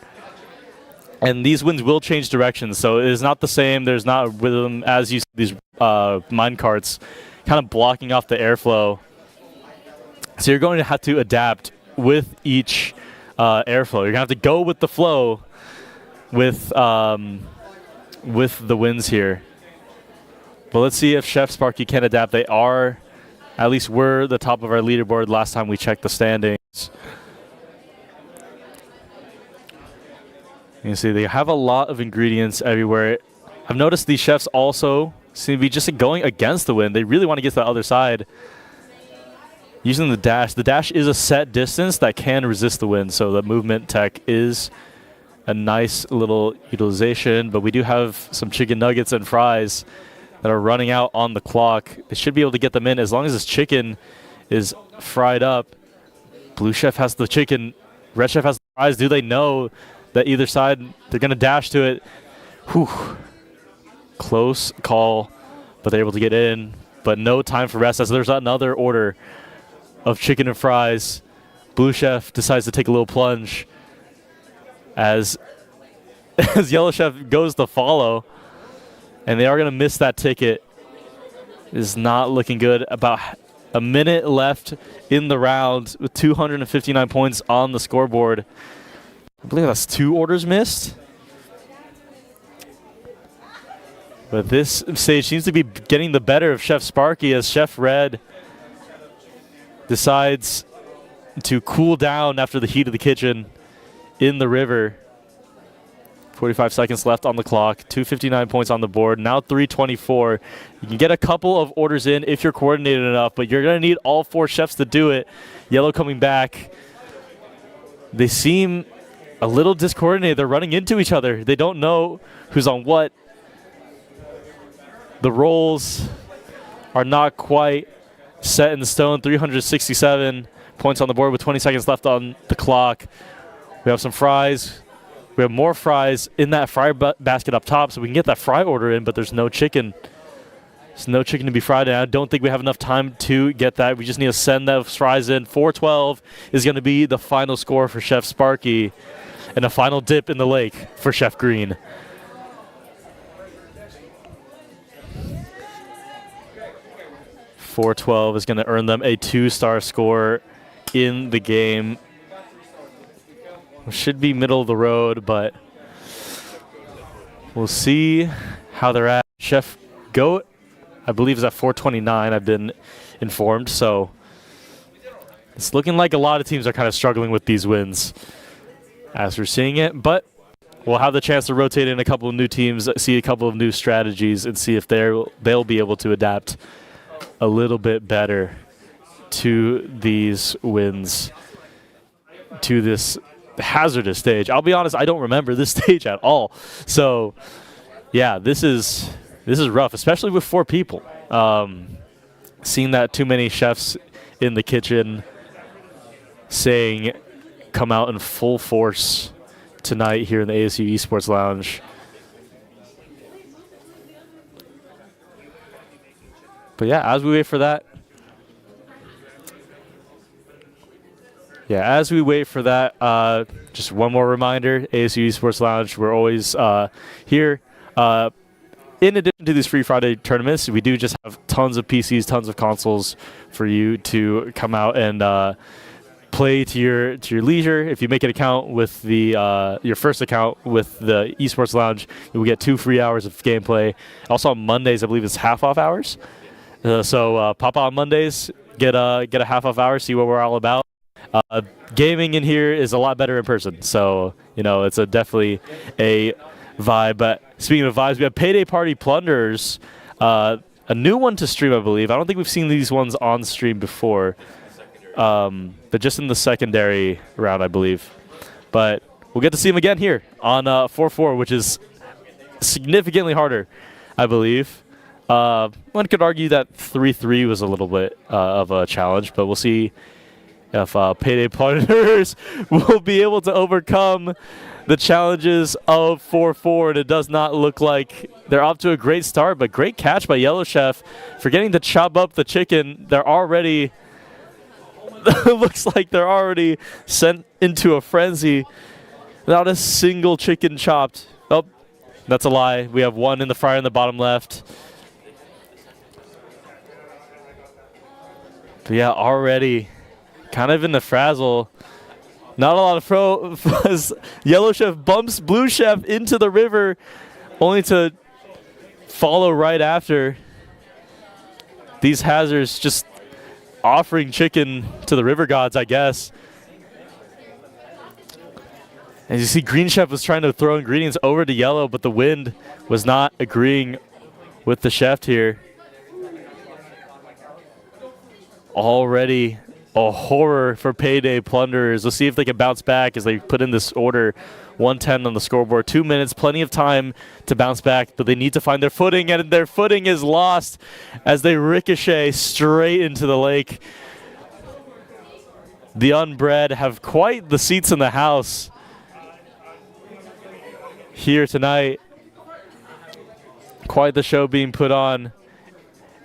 And these winds will change directions, so it is not the same. There's not rhythm as you see these mine carts kind of blocking off the airflow. So you're going to have to adapt with each airflow. You're going to have to go with the flow with the winds here. But let's see if Chef Sparky can adapt. They are, at least were the top of our leaderboard last time we checked the standings. You can see they have a lot of ingredients everywhere. I've noticed these chefs also seem to be just going against the wind. They really want to get to the other side using the dash. The dash is a set distance that can resist the wind, so the movement tech is a nice little utilization. But we do have some chicken nuggets and fries that are running out on the clock. They should be able to get them in as long as this chicken is fried up. Blue chef has the chicken. Red chef has the fries. Do they know that either side, they're going to dash to it? Whew. Close call, but they're able to get in. But no time for rest as there's another order of chicken and fries. Blue chef decides to take a little plunge as yellow chef goes to follow. And they are going to miss that ticket. It is not looking good. About a minute left in the round with 259 points on the scoreboard. I believe that's 2 orders missed. But this stage seems to be getting the better of Chef Sparky as Chef Red decides to cool down after the heat of the kitchen in the river. 45 seconds left on the clock, 259 points on the board, now 324. You can get a couple of orders in if you're coordinated enough, but you're going to need all 4 chefs to do it. Yellow coming back. They seem a little discoordinated. They're running into each other. They don't know who's on what. The roles are not quite set in stone. 367 points on the board with 20 seconds left on the clock. We have some fries. We have more fries in that fry basket up top, so we can get that fry order in, but there's no chicken. There's no chicken to be fried, and I don't think we have enough time to get that. We just need to send those fries in. 412 is going to be the final score for Chef Sparky, and a final dip in the lake for Chef Green. .412 is going to earn them a 2-star score in the game. Should be middle of the road, but we'll see how they're at. Chef Goat, I believe, is at 429, I've been informed. So it's looking like a lot of teams are kind of struggling with these wins as we're seeing it. But we'll have the chance to rotate in a couple of new teams, see a couple of new strategies, and see if they'll be able to adapt a little bit better to these wins, to this hazardous stage. I'll be honest, I don't remember this stage at all. So yeah, this is rough, especially with 4 people. Seeing that too many chefs in the kitchen saying come out in full force tonight here in the ASU Esports Lounge. But yeah, as we wait for that, just one more reminder, ASU Esports Lounge, we're always here. In addition to these Free Friday tournaments, we do just have tons of PCs, tons of consoles for you to come out and play to your leisure. If you make an account with the your first account with the Esports Lounge, you will get 2 free hours of gameplay. Also on Mondays, I believe it's half-off hours. So pop on Mondays, get a half-off hour, see what we're all about. Gaming in here is a lot better in person, so it's definitely a vibe. But speaking of vibes, we have Payday Party Plunderers, a new one to stream, I believe. I don't think we've seen these ones on stream before. But just in the secondary round, I believe. But we'll get to see him again here on 4-4, which is significantly harder, I believe. One could argue that 3-3 was a little bit of a challenge, but we'll see if Payday Plunderers will be able to overcome the challenges of 4-4. And it does not look like they're off to a great start, but great catch by Yellow Chef, forgetting to chop up the chicken. They're already... It looks like they're already sent into a frenzy. Not a single chicken chopped. Oh, that's a lie. We have one in the fryer in the bottom left. But yeah, already kind of in the frazzle. Not a lot of fuzz. Yellow Chef bumps Blue Chef into the river, only to follow right after. These hazards just offering chicken to the river gods, I guess. As you see, Green Chef was trying to throw ingredients over to Yellow, but the wind was not agreeing with the chef here. Already a horror for Payday Plunderers. Let's see if they can bounce back as they put in this order. 110 on the scoreboard. 2 minutes, plenty of time to bounce back, but they need to find their footing, and their footing is lost as they ricochet straight into the lake. The Unbred have quite the seats in the house here tonight. Quite the show being put on.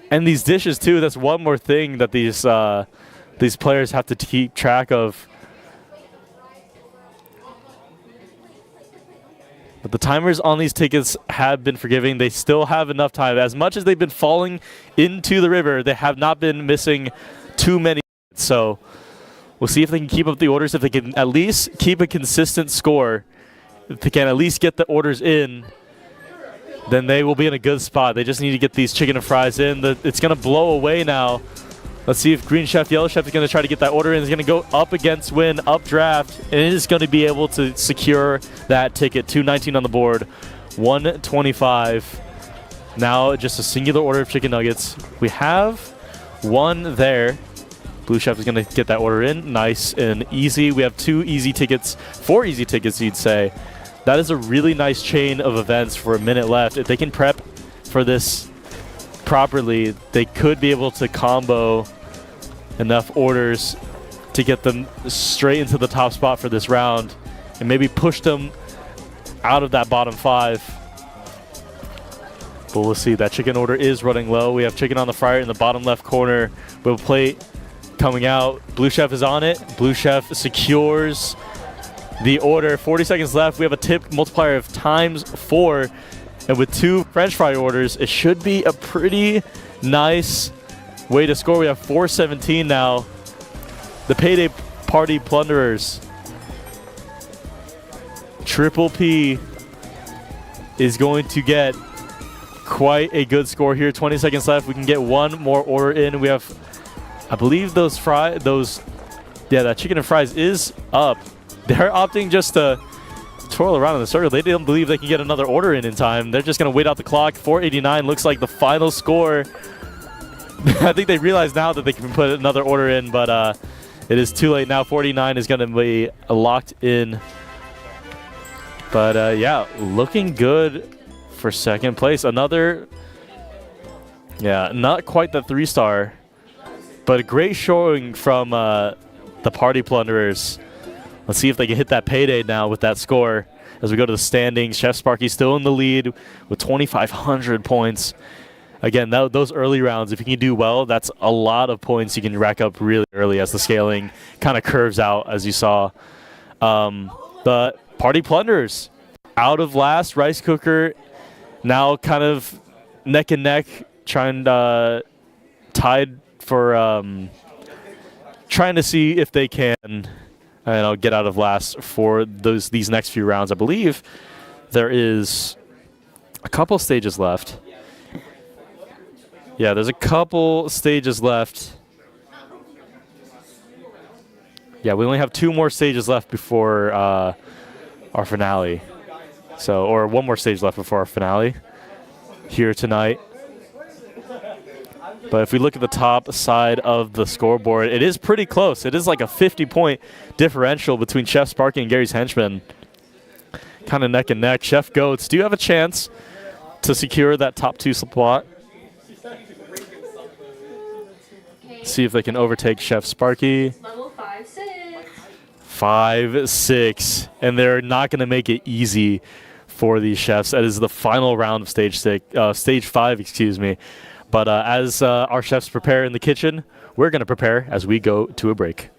And these dishes too, that's one more thing that these players have to keep track of. But the timers on these tickets have been forgiving. They still have enough time. As much as they've been falling into the river, they have not been missing too many. So we'll see if they can keep up the orders, if they can at least keep a consistent score. If they can at least get the orders in, then they will be in a good spot. They just need to get these chicken and fries in. It's going to blow away now. Let's see if Green Chef, Yellow Chef is going to try to get that order in. It's going to go up against win, up draft, and it is going to be able to secure that ticket. 219 on the board, 125. Now just a singular order of chicken nuggets. We have one there. Blue Chef is going to get that order in. Nice and easy. We have 2 easy tickets, 4 easy tickets, you'd say. That is a really nice chain of events for a minute left. If they can prep for this properly, they could be able to combo enough orders to get them straight into the top spot for this round and maybe push them out of that bottom 5. But we'll see. That chicken order is running low. We have chicken on the fryer in the bottom left corner. With a plate coming out. Blue Chef is on it. Blue Chef secures the order. 40 seconds left. We have a tip multiplier of ×4. And with 2 French fry orders, it should be a pretty nice way to score. We have 417 now. The Payday Party Plunderers. Triple P is going to get quite a good score here. 20 seconds left. We can get one more order in. We have, I believe that chicken and fries is up. They're opting just to twirl around in the circle. They don't believe they can get another order in time. They're just going to wait out the clock. 489 looks like the final score. I think they realize now that they can put another order in, but it is too late now. 49 is going to be locked in. But yeah, looking good for second place. Another, yeah, not quite the 3-star, but a great showing from the Party Plunderers. Let's see if they can hit that payday now with that score. As we go to the standings, Chef Sparky still in the lead with 2,500 points. Again, those early rounds, if you can do well, that's a lot of points you can rack up really early as the scaling kind of curves out, as you saw. The Party Plunderers out of last. Rice Cooker now kind of neck and neck, trying trying to see if they can get out of last for these next few rounds. I believe there is a couple stages left. Yeah, there's a couple stages left. Yeah, we only have 2 more stages left before our finale. So, or 1 more stage left before our finale here tonight. But if we look at the top side of the scoreboard, it is pretty close. It is like a 50-point differential between Chef Sparky and Gary's Henchman. Kind of neck and neck. Chef Goats, do you have a chance to secure that top 2 spot? See if they can overtake Chef Sparky. Level 5-6. 5-6. And they're not going to make it easy for these chefs. That is the final round of stage 5, excuse me. But as our chefs prepare in the kitchen, we're going to prepare as we go to a break.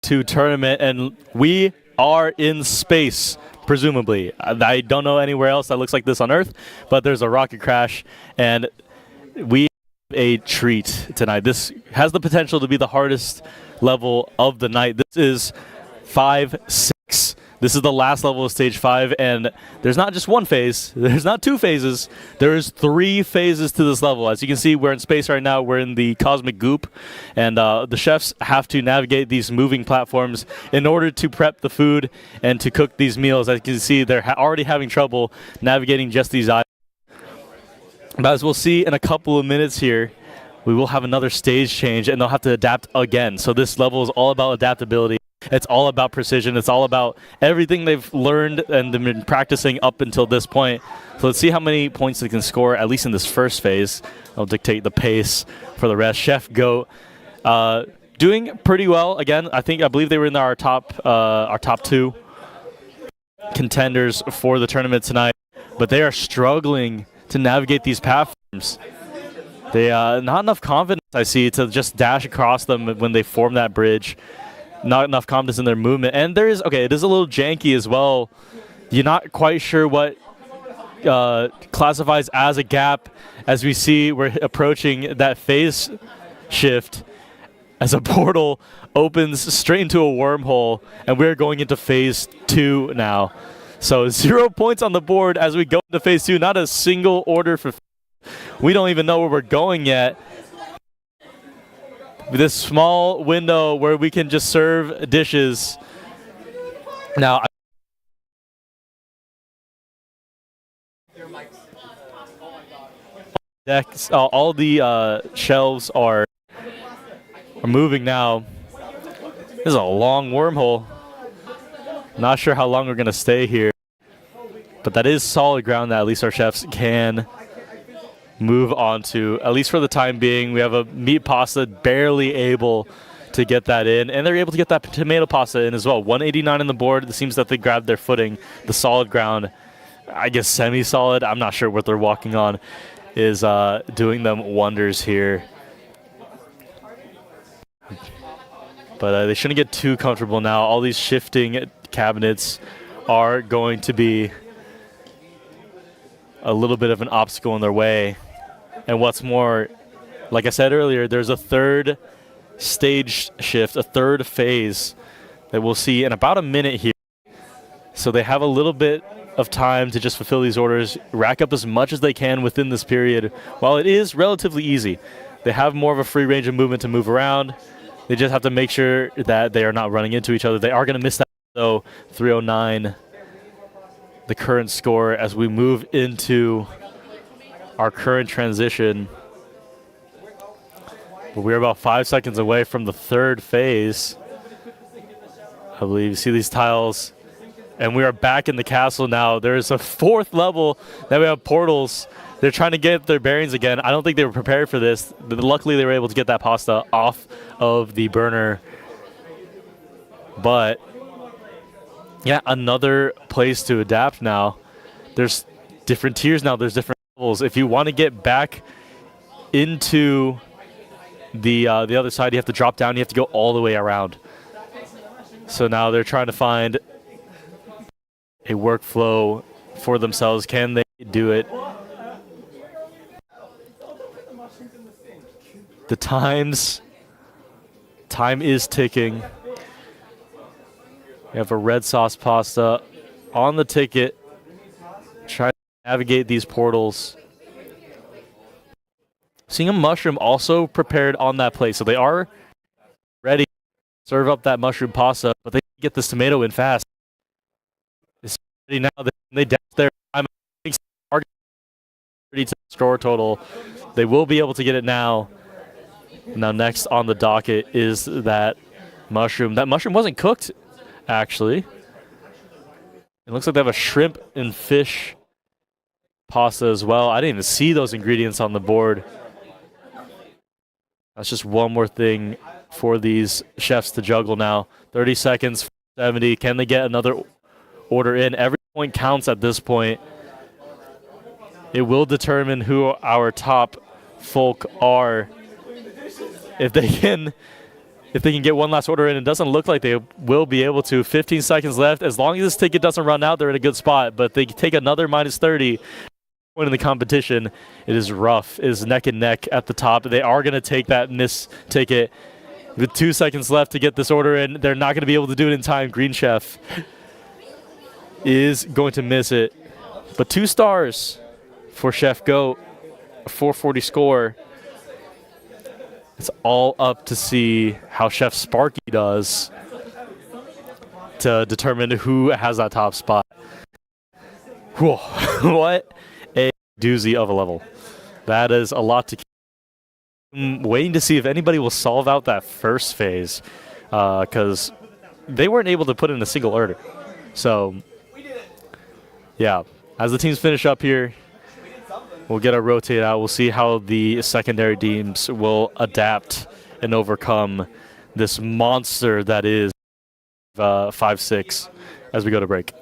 Tournament, and we are in space, presumably. I don't know anywhere else that looks like this on Earth, but there's a rocket crash, and we have a treat tonight. This has the potential to be the hardest level of the night. This is 5-6. This is the last level of stage 5, and there's not just one phase. There's not 2 phases. There is 3 phases to this level. As you can see, we're in space right now. We're in the cosmic goop, and the chefs have to navigate these moving platforms in order to prep the food and to cook these meals. As you can see, they're already having trouble navigating just these items. But as we'll see in a couple of minutes here, we will have another stage change, and they'll have to adapt again. So this level is all about adaptability. It's all about precision. It's all about everything they've learned and they've been practicing up until this point. So let's see how many points they can score, at least in this first phase. It'll dictate the pace for the rest. Chef Goat doing pretty well. Again, I believe they were in our top 2 contenders for the tournament tonight. But they are struggling to navigate these platforms. They not enough confidence, I see, to just dash across them when they form that bridge. Not enough confidence in their movement. And there is, okay, it is a little janky as well. You're not quite sure what classifies as a gap. As we see, we're approaching that phase shift as a portal opens straight into a wormhole, and we're going into phase 2 now. So 0 points on the board as we go into phase 2. Not a single order for. We don't even know where we're going yet. this small window where we can just serve dishes. Now, decks, all the shelves are moving now. This is a long wormhole. Not sure how long we're going to stay here. But that is solid ground that at least our chefs can move on to, at least for the time being. We have a meat pasta barely able to get that in, and they're able to get that tomato pasta in as well. 189 on the board. It seems that they grabbed their footing. The solid ground, I guess semi-solid, I'm not sure what they're walking on, is doing them wonders here. But they shouldn't get too comfortable now. All these shifting cabinets are going to be a little bit of an obstacle in their way. And what's more, like I said earlier, there's a third stage shift, a third phase that we'll see in about a minute here. So they have a little bit of time to just fulfill these orders, rack up as much as they can within this period. While it is relatively easy, they have more of a free range of movement to move around. They just have to make sure that they are not running into each other. They are going to miss that, though. 309, the current score as we move into our current transition. But we're about 5 seconds away from the third phase. I believe you see these tiles. And we are back in the castle now. There's a fourth level that we have portals. They're trying to get their bearings again. I don't think they were prepared for this. Luckily, they were able to get that pasta off of the burner. But, yeah, another place to adapt now. There's different tiers now. There's different levels. If you want to get back into the other side, you have to drop down. You have to go all the way around. So now they're trying to find a workflow for themselves. Can they do it? The time is ticking. We have a red sauce pasta on the ticket. Try to navigate these portals. Seeing a mushroom also prepared on that plate. So they are ready to serve up that mushroom pasta, but they get this tomato in fast. It's ready now. They dash their time. Target 30 to score total. They will be able to get it now. Now next on the docket is that mushroom. That mushroom wasn't cooked, actually. It looks like they have a shrimp and fish pasta as well. I didn't even see those ingredients on the board. That's just one more thing for these chefs to juggle now. 30 seconds, 70. Can they get another order in? Every point counts at this point. It will determine who our top folk are. If they can get one last order in, it doesn't look like they will be able to. 15 seconds left. As long as this ticket doesn't run out, they're in a good spot. But if they take another minus 30 point in the competition, it is rough. It is neck and neck at the top. They are going to take that miss ticket. With 2 seconds left to get this order in, they're not going to be able to do it in time. Green Chef is going to miss it. But 2 stars for Chef Goat, a 440 score. It's all up to see how Chef Sparky does to determine who has that top spot. Whew. What a doozy of a level. That is a lot to keep. I'm waiting to see if anybody will solve out that first phase because they weren't able to put in a single order. So, yeah, as the teams finish up here, we'll get our rotate out. We'll see how the secondary teams will adapt and overcome this monster that is 5-6 as we go to break.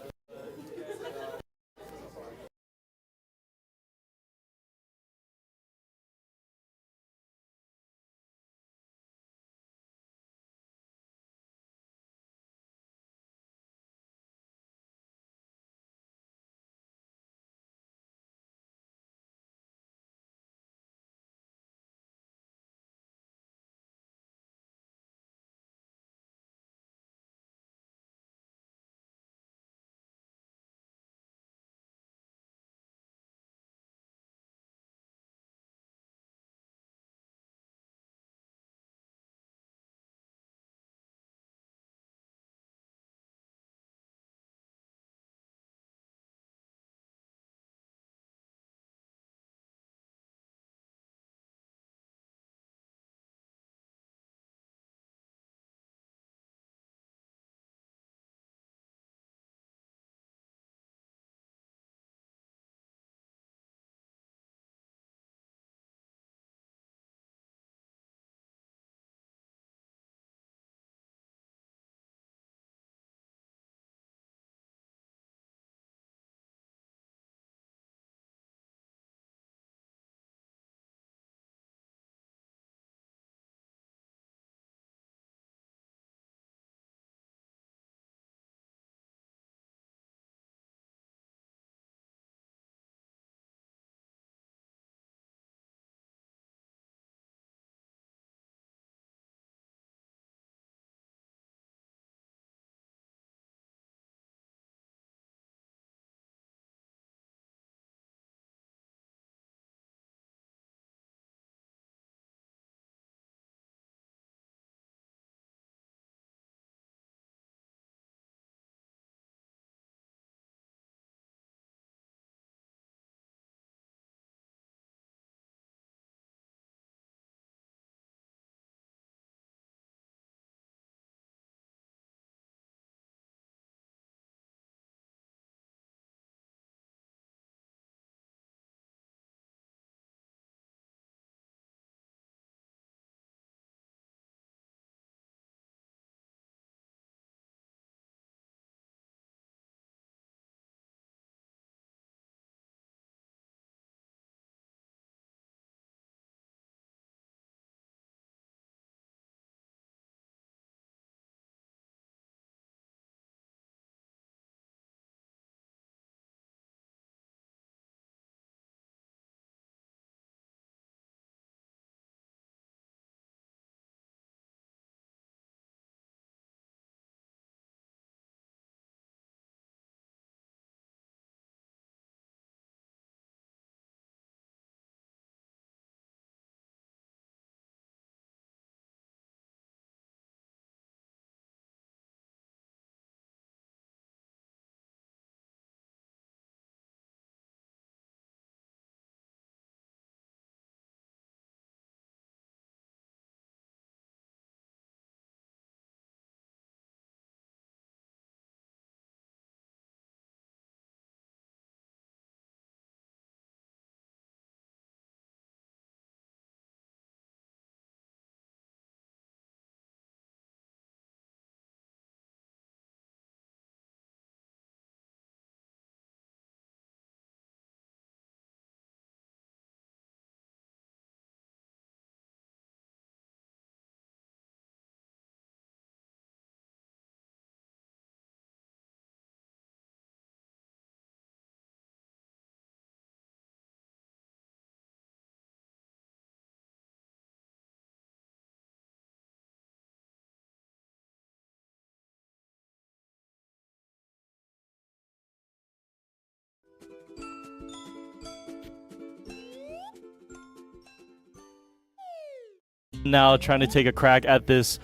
Now trying to take a crack at this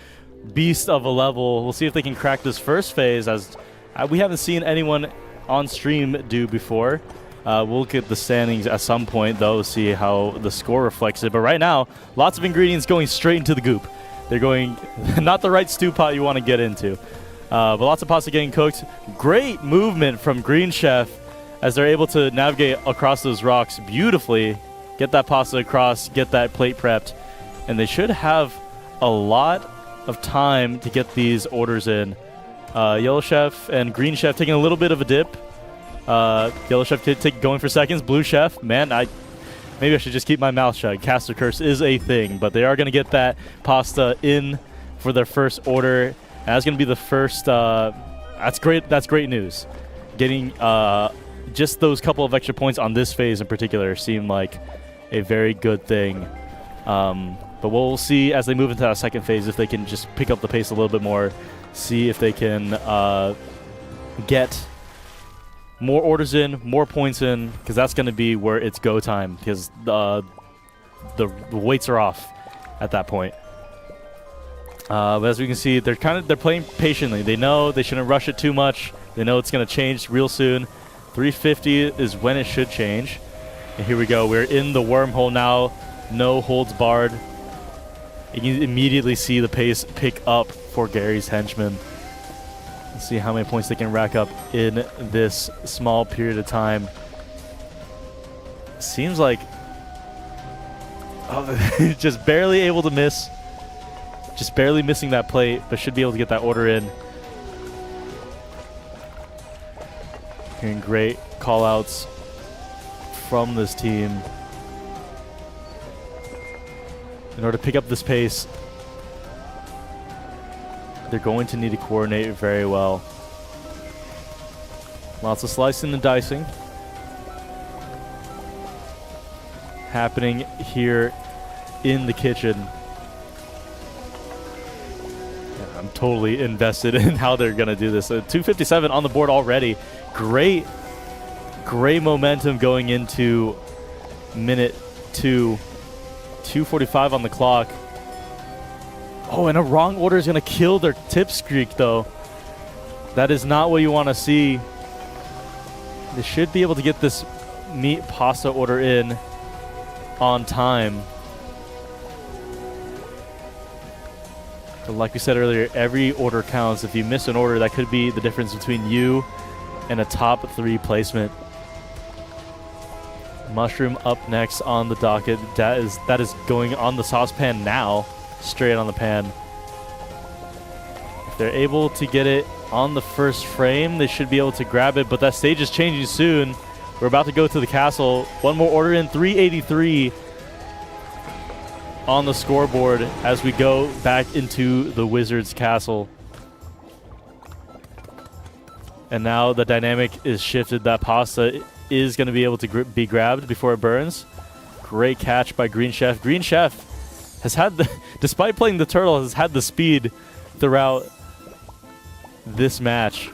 beast of a level. We'll see if they can crack this first phase, as we haven't seen anyone on stream do before. We'll get the standings at some point, though, see how the score reflects it. But right now, lots of ingredients going straight into the goop. They're going not the right stew pot you want to get into. But lots of pasta getting cooked. Great movement from Green Chef as they're able to navigate across those rocks beautifully, get that pasta across, get that plate prepped. And they should have a lot of time to get these orders in. Yellow Chef and Green Chef taking a little bit of a dip. Yellow Chef going for seconds. Blue Chef, man, maybe I should just keep my mouth shut. Caster Curse is a thing, but they are going to get that pasta in for their first order. And that's going to be the first. That's great. That's great news. Getting just those couple of extra points on this phase in particular seem like a very good thing. But we'll see as they move into that second phase if they can just pick up the pace a little bit more, see if they can get more orders in, more points in, because that's going to be where it's go time, because the weights are off at that point. But as we can see, they're playing patiently. They know they shouldn't rush it too much. They know it's going to change real soon. 350 is when it should change. And here we go. We're in the wormhole now. No holds barred. You can immediately see the pace pick up for Gary's henchmen. Let's see how many points they can rack up in this small period of time. Seems like just barely able to miss. Just barely missing that plate, but should be able to get that order in. Hearing great call-outs from this team. In order to pick up this pace, they're going to need to coordinate very well. Lots of slicing and dicing happening here in the kitchen. I'm totally invested in how they're going to do this. 257 on the board already. Great momentum going into minute 2. 2:45 on the clock. Oh, and a wrong order is going to kill their tip streak, though. That is not what you want to see. They should be able to get this meat pasta order in on time. But like we said earlier, every order counts. If you miss an order, that could be the difference between you and a top 3 placement. Mushroom up next on the docket. That is going on the saucepan now, straight on the pan. If they're able to get it on the first frame, they should be able to grab it, but that stage is changing soon. We're about to go to the castle. One more order in, 383 on the scoreboard as we go back into the Wizard's castle. And now the dynamic is shifted. That pasta is going to be able to be grabbed before it burns. Great catch by Green Chef. Green Chef has had the, despite playing the turtle, has had the speed throughout this match.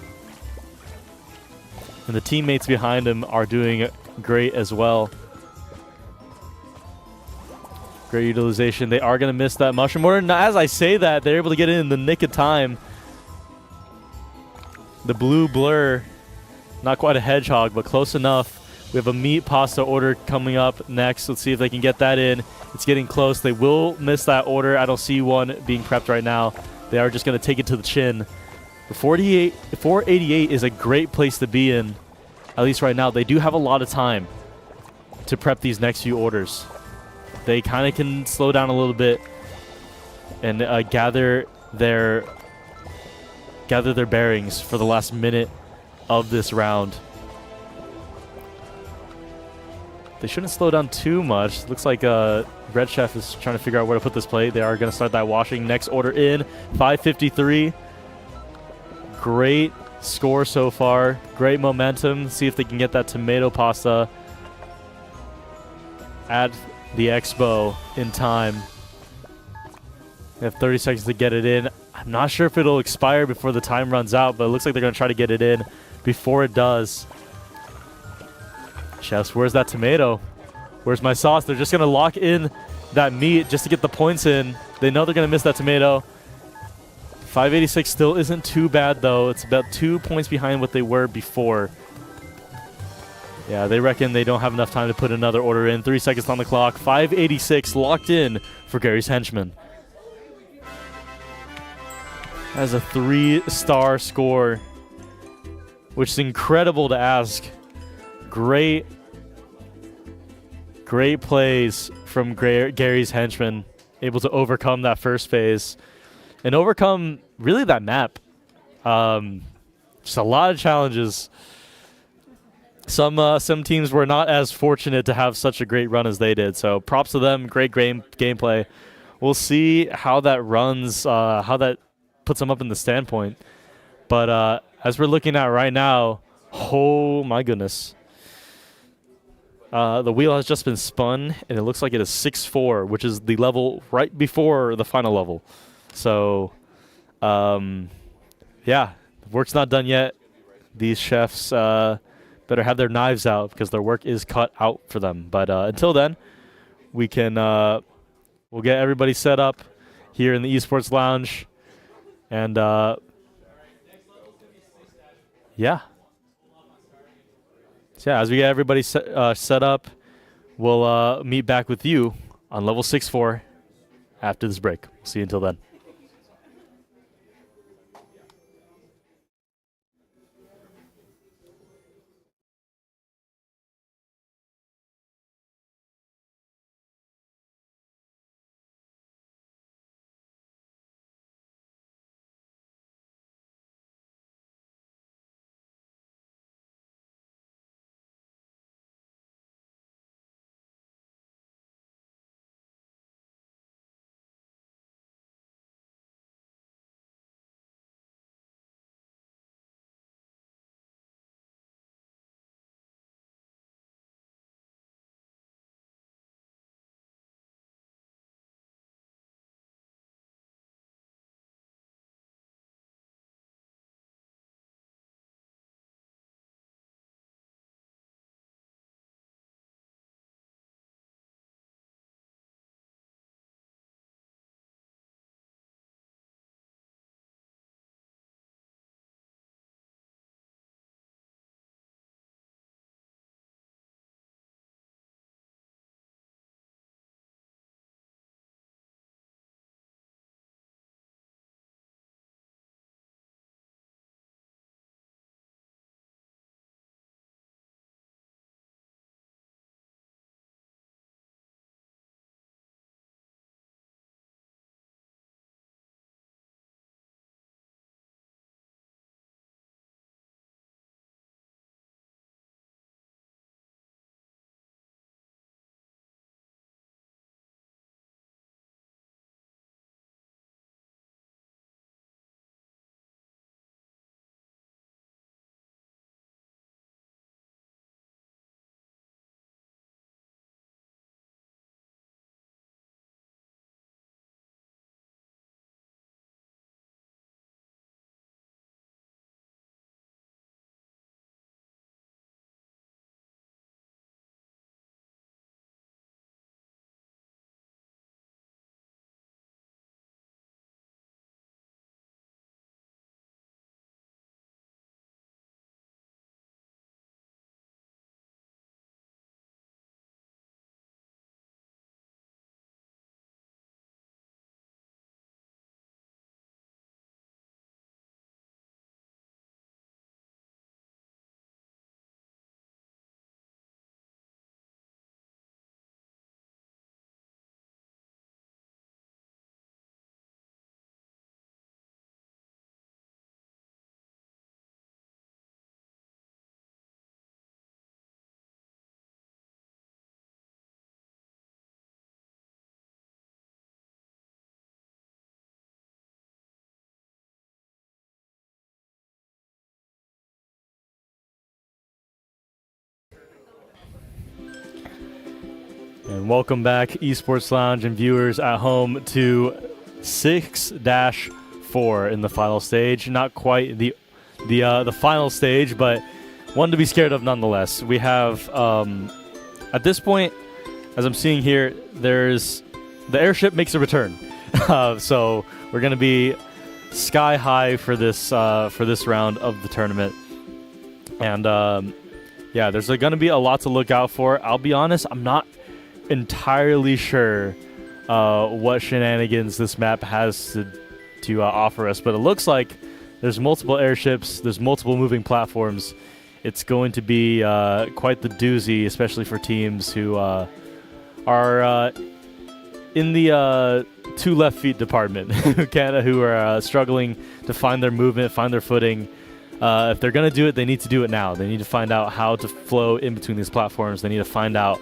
And the teammates behind him are doing great as well. Great utilization. They are going to miss that mushroom order. Now, as I say that, they're able to get it in the nick of time. The blue blur, not quite a hedgehog, but close enough. We have a meat pasta order coming up next. Let's see if they can get that in. It's getting close. They will miss that order. I don't see one being prepped right now. They are just going to take it to the chin. The 488 is a great place to be in, at least right now. They do have a lot of time to prep these next few orders. They kind of can slow down a little bit and gather their bearings for the last minute of this round. They shouldn't slow down too much. Looks like Red Chef is trying to figure out where to put this plate. They are going to start that washing. Next order in, 553. Great score so far. Great momentum. See if they can get that tomato pasta at the expo in time. They have 30 seconds to get it in. I'm not sure if it'll expire before the time runs out, but it looks like they're going to try to get it in before it does. Chefs, where's that tomato? Where's my sauce? They're just going to lock in that meat just to get the points in. They know they're going to miss that tomato. 586 still isn't too bad, though. It's about 2 points behind what they were before. Yeah, they reckon they don't have enough time to put another order in. 3 seconds on the clock. 586 locked in for Gary's henchman. That's a 3-star score, which is incredible to ask. Great plays from Gary's henchman, able to overcome that first phase and overcome really that map. Just a lot of challenges. Some teams were not as fortunate to have such a great run as they did, so props to them. Great gameplay. We'll see how that runs, how that puts them up in the standpoint. But as we're looking at right now, oh my goodness. The wheel has just been spun, and it looks like it is 6-4, which is the level right before the final level. So, yeah, work's not done yet. These chefs better have their knives out because their work is cut out for them. But until then, we'll get everybody set up here in the Esports Lounge, and yeah. So yeah, as we get everybody set up, we'll meet back with you on level 6-4 after this break. See you until then. And welcome back, Esports Lounge and viewers at home, to 6-4 in the final stage. Not quite the final stage, but one to be scared of nonetheless. We have, at this point, as I'm seeing here, the airship makes a return. So we're going to be sky high for this round of the tournament. And yeah, there's going to be a lot to look out for. I'll be honest, I'm not entirely sure what shenanigans this map has to offer us, but it looks like there's multiple airships, there's multiple moving platforms. It's going to be quite the doozy, especially for teams who are in the two left feet department, who are struggling to find their movement, find their footing. If they're going to do it, they need to do it now. They need to find out how to flow in between these platforms. They need to find out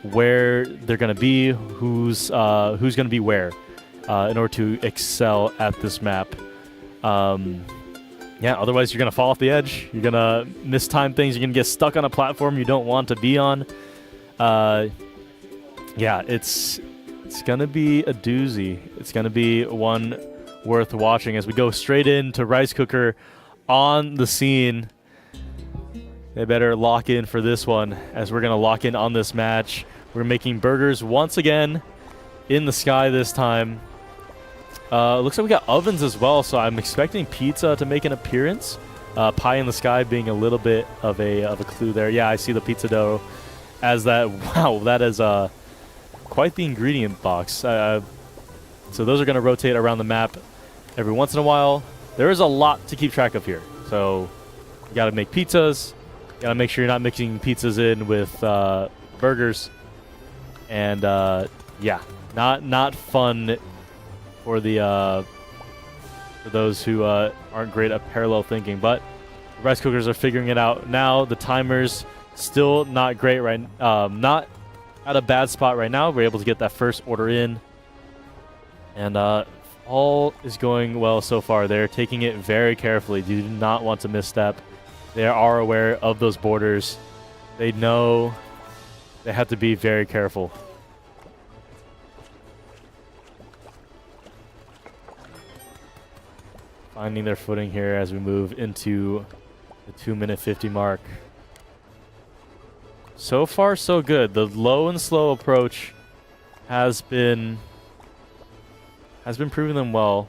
where they're going to be, who's going to be where, in order to excel at this map. Yeah, otherwise you're going to fall off the edge. You're going to mistime things. You're going to get stuck on a platform you don't want to be on. Yeah, it's going to be a doozy. It's going to be one worth watching as we go straight into Rice Cooker on the scene. They better lock in for this one, as we're going to lock in on this match. We're making burgers once again in the sky this time. Looks like we got ovens as well, so I'm expecting pizza to make an appearance. Pie in the sky being a little bit of a clue there. Yeah, I see the pizza dough as that. Wow, that is quite the ingredient box. So those are going to rotate around the map every once in a while. There is a lot to keep track of here. So you got to make pizzas. You got to make sure you're not mixing pizzas in with burgers. And yeah, not fun for the for those who aren't great at parallel thinking. But the rice cookers are figuring it out now. The timers still not great right. Not at a bad spot right now. We're able to get that first order in, and all is going well so far. They're taking it very carefully. They do not want to misstep. They are aware of those borders. They know they have to be very careful. Finding their footing here as we move into the 2-minute 50 mark. So far, so good. The low and slow approach has been proving them well.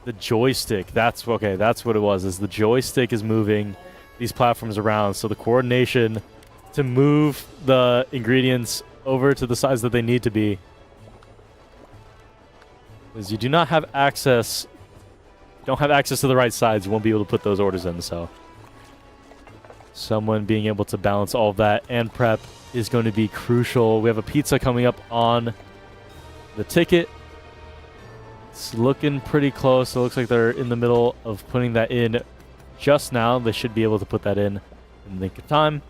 The joystick, that's what it was, is the joystick is moving these platforms around, so the coordination to move the ingredients over to the size that they need to be, is you do not have access, don't have access to the right sides, you won't be able to put those orders in. So someone being able to balance all of that and prep is going to be crucial. We have a pizza coming up on the ticket. It's looking pretty close. It looks like they're in the middle of putting that in just now. They should be able to put that in the nick of time.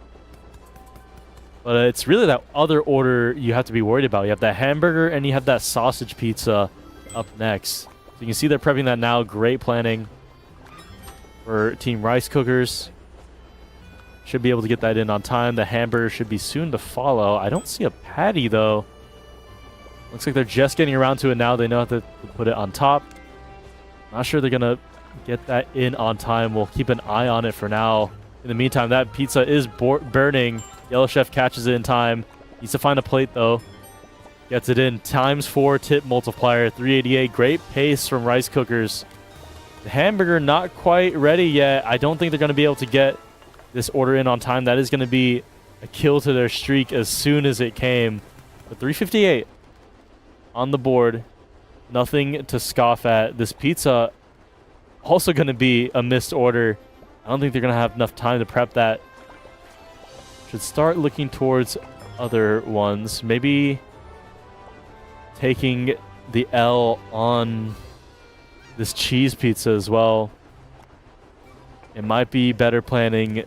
But it's really that other order you have to be worried about. You have that hamburger and you have that sausage pizza up next. So you can see they're prepping that now. Great planning for Team Rice Cookers. Should be able to get that in on time. The hamburger should be soon to follow. I don't see a patty, though. Looks like they're just getting around to it now. They know how to put it on top. Not sure they're going to get that in on time. We'll keep an eye on it for now. In the meantime, that pizza is burning. Yellow Chef catches it in time. Needs to find a plate, though. Gets it in. ×4 tip multiplier. 388. Great pace from Rice Cookers. The hamburger not quite ready yet. I don't think they're going to be able to get this order in on time. That is going to be a kill to their streak as soon as it came. But 358 on the board. Nothing to scoff at. This pizza also going to be a missed order. I don't think they're going to have enough time to prep that. Should start looking towards other ones. Maybe taking the L on this cheese pizza as well. It might be better planning.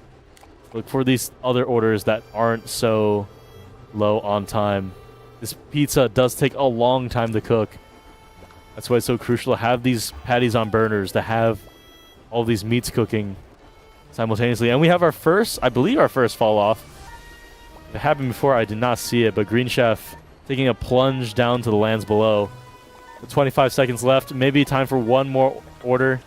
Look for these other orders that aren't so low on time. This pizza does take a long time to cook. That's why it's so crucial to have these patties on burners, to have all these meats cooking simultaneously. And we have our first, I believe our first fall off. If it happened before, I did not see it, but Green Chef taking a plunge down to the lands below. 25 seconds left. Maybe time for one more order.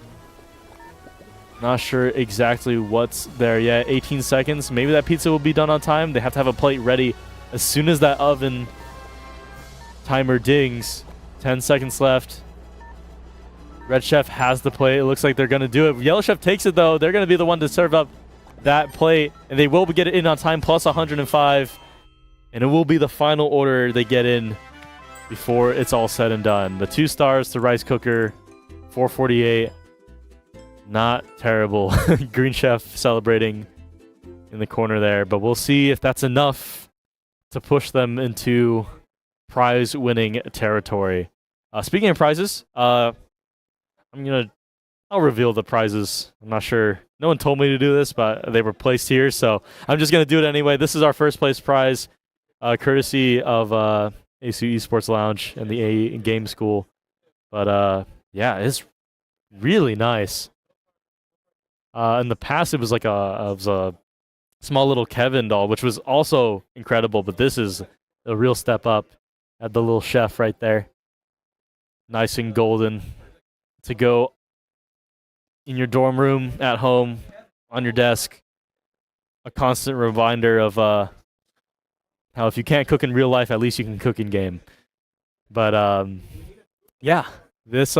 Not sure exactly what's there yet. 18 seconds. Maybe that pizza will be done on time. They have to have a plate ready as soon as that oven timer dings, 10 seconds left. Red Chef has the plate. It looks like they're going to do it. Yellow Chef takes it, though. They're going to be the one to serve up that plate, and they will get it in on time, plus 105. And it will be the final order they get in before it's all said and done. The 2 stars to rice cooker, 448. Not terrible. Green Chef celebrating in the corner there, but we'll see if that's enough to push them into prize-winning territory. Speaking of prizes, I'll reveal the prizes. I'm not sure. No one told me to do this, but they were placed here, so I'm just going to do it anyway. This is our first place prize, courtesy of ASU Esports Lounge and the A Game School. But yeah, it's really nice. In the past, it was like a small little Kevin doll, which was also incredible, but this is a real step up. At the little chef right there. Nice and golden to go in your dorm room, at home, on your desk. A constant reminder of how if you can't cook in real life, at least you can cook in game. But yeah, this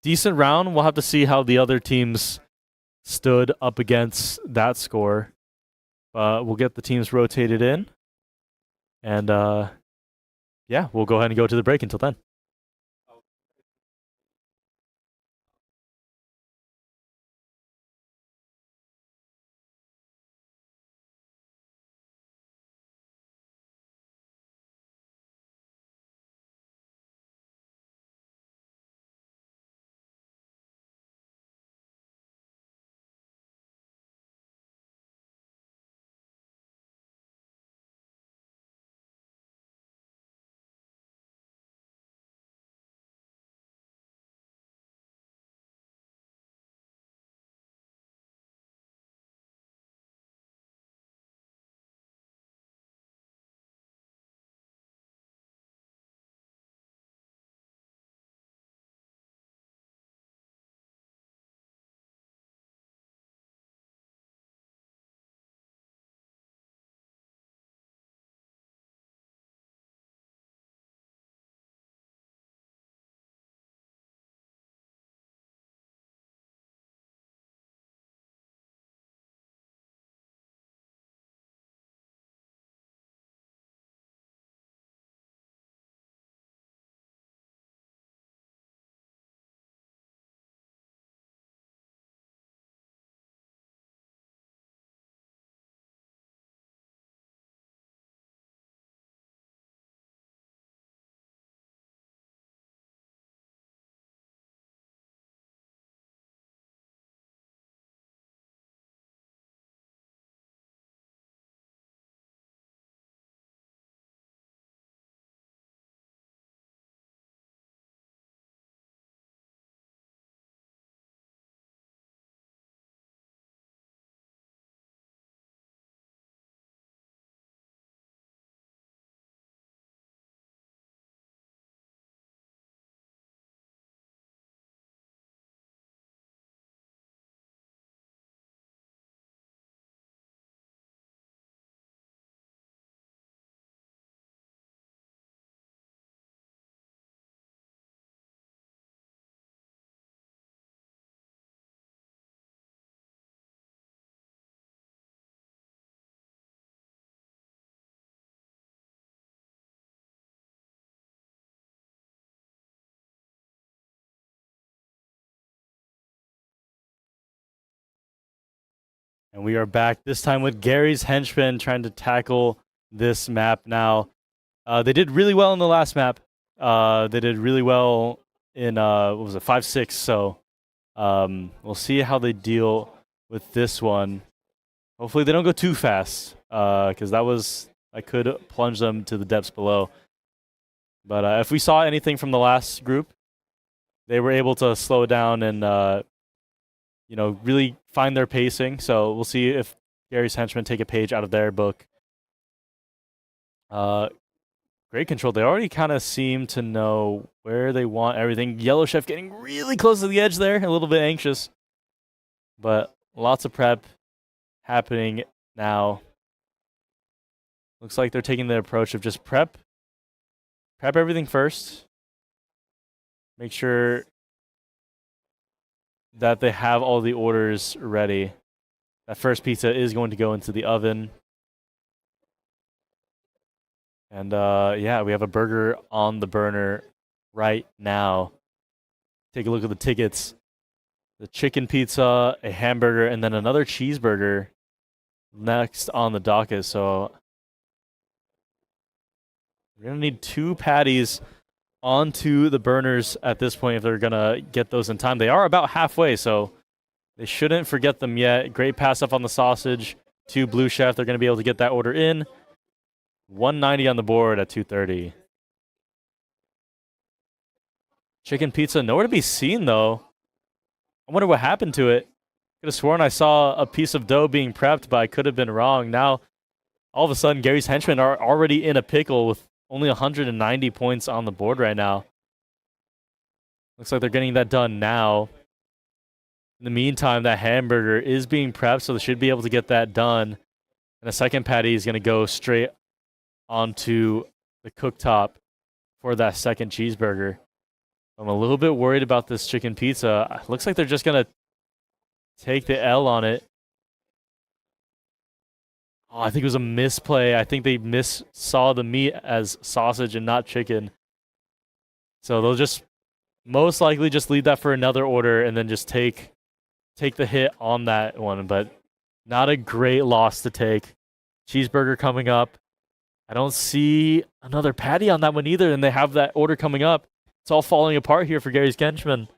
decent round. We'll have to see how the other teams stood up against that score. We'll get the teams rotated in. And yeah, we'll go ahead and go to the break until then. And we are back this time with Gary's henchmen trying to tackle this map now. They did really well in the last map. They did really well in, what was it, 5-6. So we'll see how they deal with this one. Hopefully they don't go too fast, because I could plunge them to the depths below. But if we saw anything from the last group, they were able to slow it down and really find their pacing. So we'll see if Gary's henchmen take a page out of their book. Great control. They already kind of seem to know where they want everything. Yellow Chef getting really close to the edge there, a little bit anxious. But lots of prep happening now. Looks like they're taking the approach of just prep everything first. Make sure that they have all the orders ready. That first pizza is going to go into the oven. And yeah, we have a burger on the burner right now. Take a look at the tickets. The chicken pizza, a hamburger, and then another cheeseburger next on the docket. So we're going to need 2 patties onto the burners at this point if they're going to get those in time. They are about halfway, so they shouldn't forget them yet. Great pass up on the sausage to Blue Chef. They're going to be able to get that order in. 190 on the board at 2:30. Chicken pizza, nowhere to be seen, though. I wonder what happened to it. Could have sworn I saw a piece of dough being prepped, but I could have been wrong. Now, all of a sudden, Gary's henchmen are already in a pickle with only 190 points on the board right now. Looks like they're getting that done now. In the meantime, that hamburger is being prepped, so they should be able to get that done. And the second patty is going to go straight onto the cooktop for that second cheeseburger. I'm a little bit worried about this chicken pizza. Looks like they're just going to take the L on it. Oh, I think it was a misplay. I think they saw the meat as sausage and not chicken. So they'll just most likely just leave that for another order and then just take the hit on that one. But not a great loss to take. Cheeseburger coming up. I don't see another patty on that one either, and they have that order coming up. It's all falling apart here for Gary's Henchman.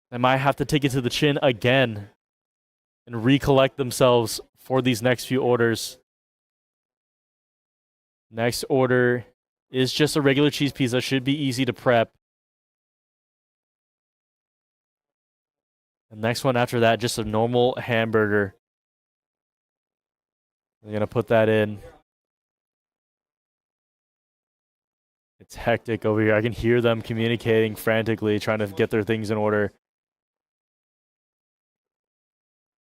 They might have to take it to the chin again and recollect themselves for these next few orders. Next order is just a regular cheese pizza. Should be easy to prep. The next one after that, just a normal hamburger. They're going to put that in. It's hectic over here. I can hear them communicating frantically, trying to get their things in order.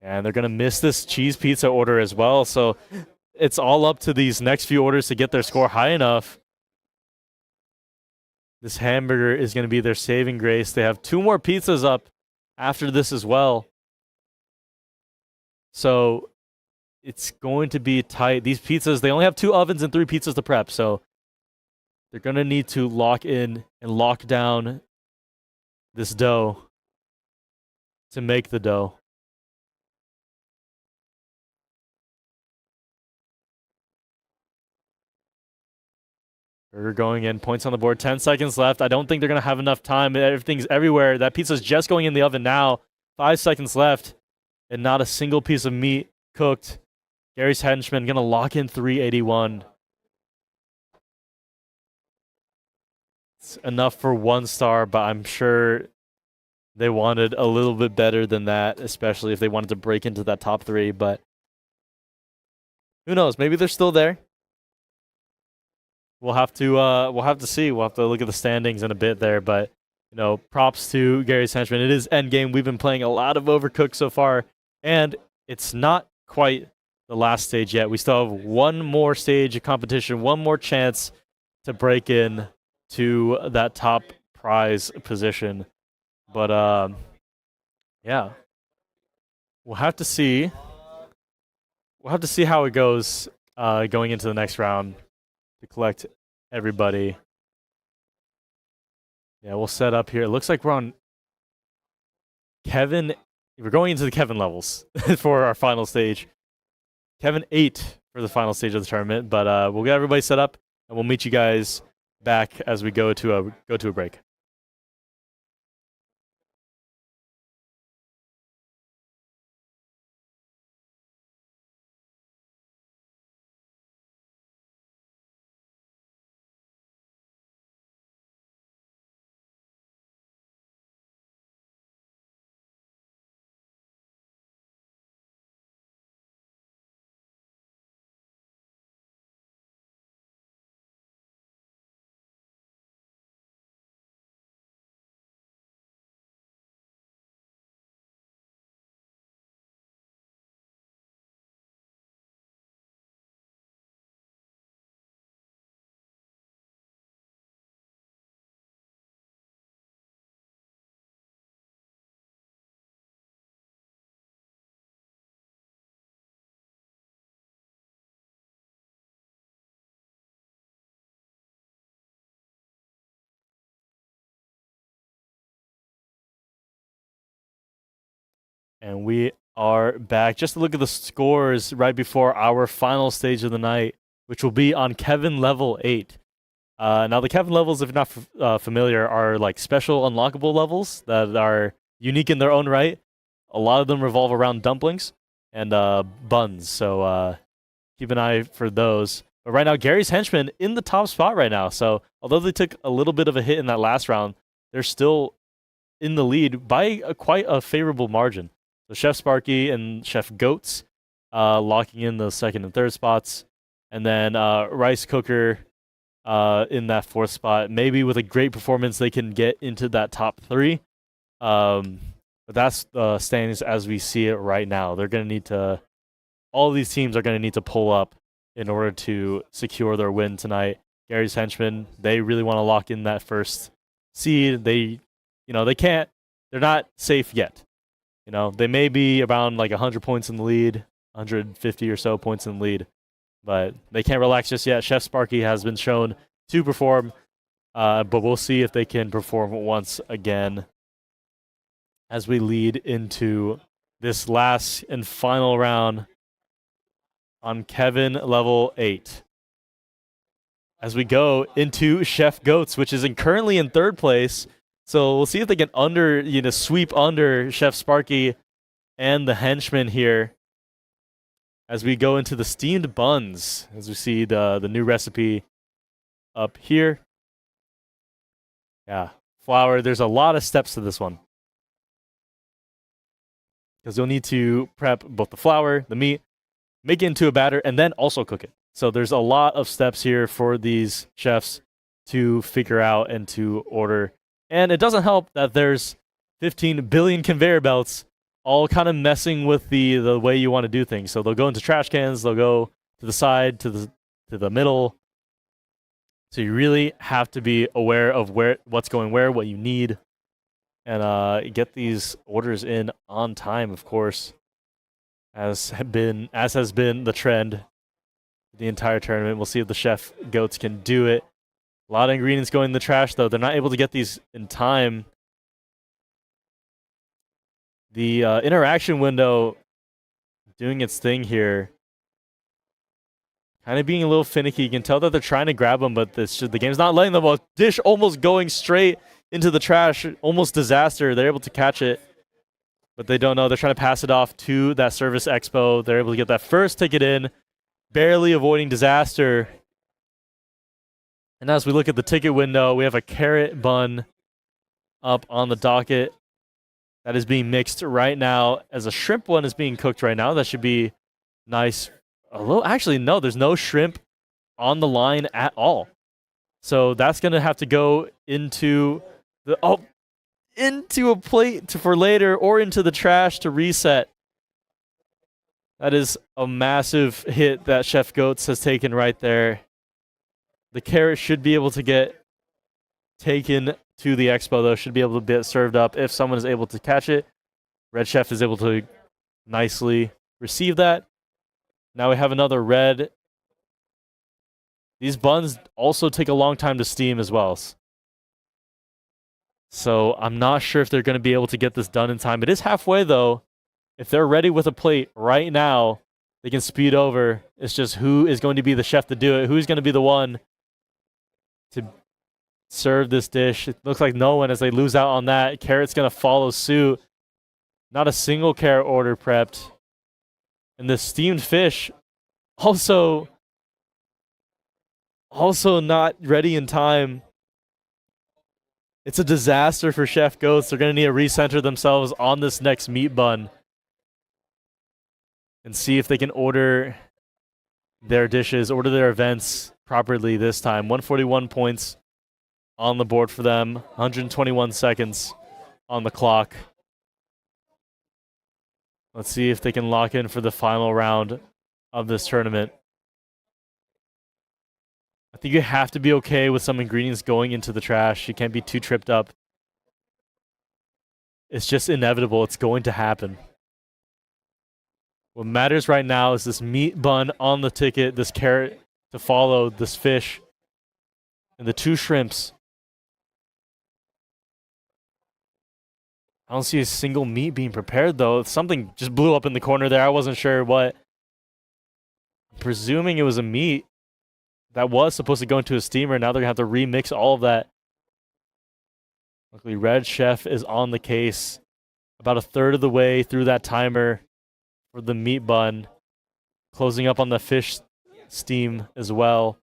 And they're going to miss this cheese pizza order as well. So it's all up to these next few orders to get their score high enough. This hamburger is going to be their saving grace. They have 2 more pizzas up after this as well. So it's going to be tight. These pizzas, they only have 2 ovens and 3 pizzas to prep. So they're going to need to lock in and lock down this dough to make the dough. Burger going in, points on the board, 10 seconds left. I don't think they're going to have enough time. Everything's everywhere. That pizza's just going in the oven now. 5 seconds left, and not a single piece of meat cooked. Gary's henchman going to lock in 381. It's enough for 1 star, but I'm sure they wanted a little bit better than that, especially if they wanted to break into that top 3. But who knows? Maybe they're still there. We'll have to see. We'll have to look at the standings in a bit there, but you know, props to Gary's henchman. It is endgame. We've been playing a lot of Overcooked so far, and it's not quite the last stage yet. We still have 1 more stage of competition, 1 more chance to break in to that top prize position. But yeah, we'll have to see. We'll have to see how it goes going into the next round to collect everybody. Yeah, we'll set up here. It looks like we're on Kevin. We're going into the Kevin levels for our final stage. Kevin 8 for the final stage of the tournament, but we'll get everybody set up and we'll meet you guys back as we go to a break. And we are back. Just to look at the scores right before our final stage of the night, which will be on Kevin level 8. Now, the Kevin levels, if you're not familiar, are like special unlockable levels that are unique in their own right. A lot of them revolve around dumplings and buns, so keep an eye for those. But right now, Gary's henchmen in the top spot right now. So although they took a little bit of a hit in that last round, they're still in the lead by quite a favorable margin. So Chef Sparky and Chef Goats locking in the second and third spots. And then Rice Cooker in that fourth spot. Maybe with a great performance, they can get into that top 3. But that's the standings as we see it right now. They're going to need to... All of these teams are going to need to pull up in order to secure their win tonight. Gary's henchmen, they really want to lock in that first seed. They can't... They're not safe yet. They may be around like 100 points in the lead, 150 or so points in the lead, but they can't relax just yet. Chef Sparky has been shown to perform, but we'll see if they can perform once again as we lead into this last and final round on Kevin level 8. As we go into Chef Goats, which is currently in third place. So we'll see if they can sweep under Chef Sparky and the henchmen here as we go into the steamed buns, as we see the new recipe up here. Yeah, flour. There's a lot of steps to this one, because you'll need to prep both the flour, the meat, make it into a batter, and then also cook it. So there's a lot of steps here for these chefs to figure out and to order. And it doesn't help that there's 15 billion conveyor belts all kind of messing with the way you want to do things. So they'll go into trash cans, they'll go to the side, to the middle. So you really have to be aware of what's going where, what you need, and get these orders in on time, of course, as has been the trend the entire tournament. We'll see if the Chef Goats can do it. A lot of ingredients going in the trash, though. They're not able to get these in time. The interaction window doing its thing here. Kind of being a little finicky. You can tell that they're trying to grab them, but the game's not letting them. A dish almost going straight into the trash. Almost disaster. They're able to catch it, but they don't know. They're trying to pass it off to that Service Expo. They're able to get that first ticket in, barely avoiding disaster. And as we look at the ticket window, we have a carrot bun up on the docket that is being mixed right now, as a shrimp one is being cooked right now. That should be nice. Actually, no, there's no shrimp on the line at all. So that's going to have to go into a plate for later, or into the trash to reset. That is a massive hit that Chef Goats has taken right there. The carrot should be able to get taken to the expo, though. Should be able to get served up if someone is able to catch it. Red Chef is able to nicely receive that. Now we have another red. These buns also take a long time to steam as well. So I'm not sure if they're going to be able to get this done in time. It is halfway, though. If they're ready with a plate right now, they can speed over. It's just who is going to be the chef to do it. Who's going to be the one to serve this dish? It looks like no one, as they lose out on that. Carrot's going to follow suit. Not a single carrot order prepped. And the steamed fish also not ready in time. It's a disaster for Chef Goats. They're going to need to recenter themselves on this next meat bun and see if they can order their dishes, order their events properly this time. 141 points on the board for them. 121 seconds on the clock. Let's see if they can lock in for the final round of this tournament. I think you have to be okay with some ingredients going into the trash. You can't be too tripped up. It's just inevitable. It's going to happen. What matters right now is this meat bun on the ticket, this carrot to follow, this fish, and the 2 shrimps. I don't see a single meat being prepared, though. Something just blew up in the corner there. I wasn't sure what. I'm presuming it was a meat that was supposed to go into a steamer. Now they're going to have to remix all of that. Luckily, Red Chef is on the case. About a third of the way through that timer for the meat bun. Closing up on the fish steam as well.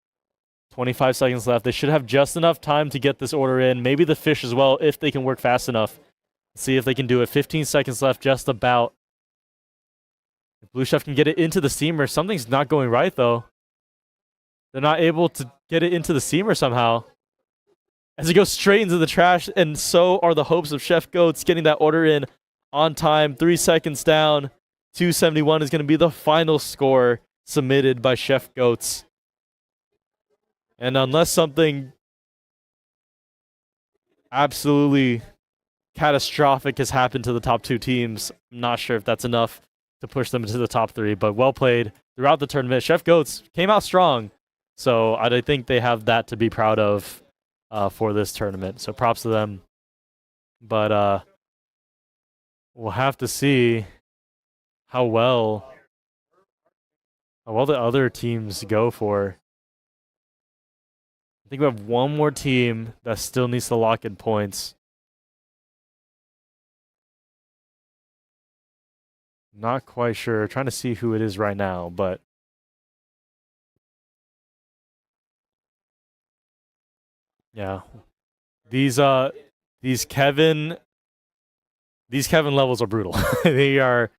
25 seconds left. They should have just enough time to get this order in. Maybe the fish as well, if they can work fast enough. See if they can do it. 15 seconds left, just about. If Blue Chef can get it into the steamer. Something's not going right, though. They're not able to get it into the steamer somehow. As it goes straight into the trash, and so are the hopes of Chef Goats getting that order in on time. 3 seconds down. 271 is going to be the final score submitted by Chef Goats. And unless something absolutely catastrophic has happened to the top 2 teams, I'm not sure if that's enough to push them into the top 3, but well played throughout the tournament. Chef Goats came out strong, so I think they have that to be proud of for this tournament. So props to them. But we'll have to see how well the other teams go for. I think we have one more team that still needs to lock in points. Not quite sure. Trying to see who it is right now, but yeah, these Kevin levels are brutal. they are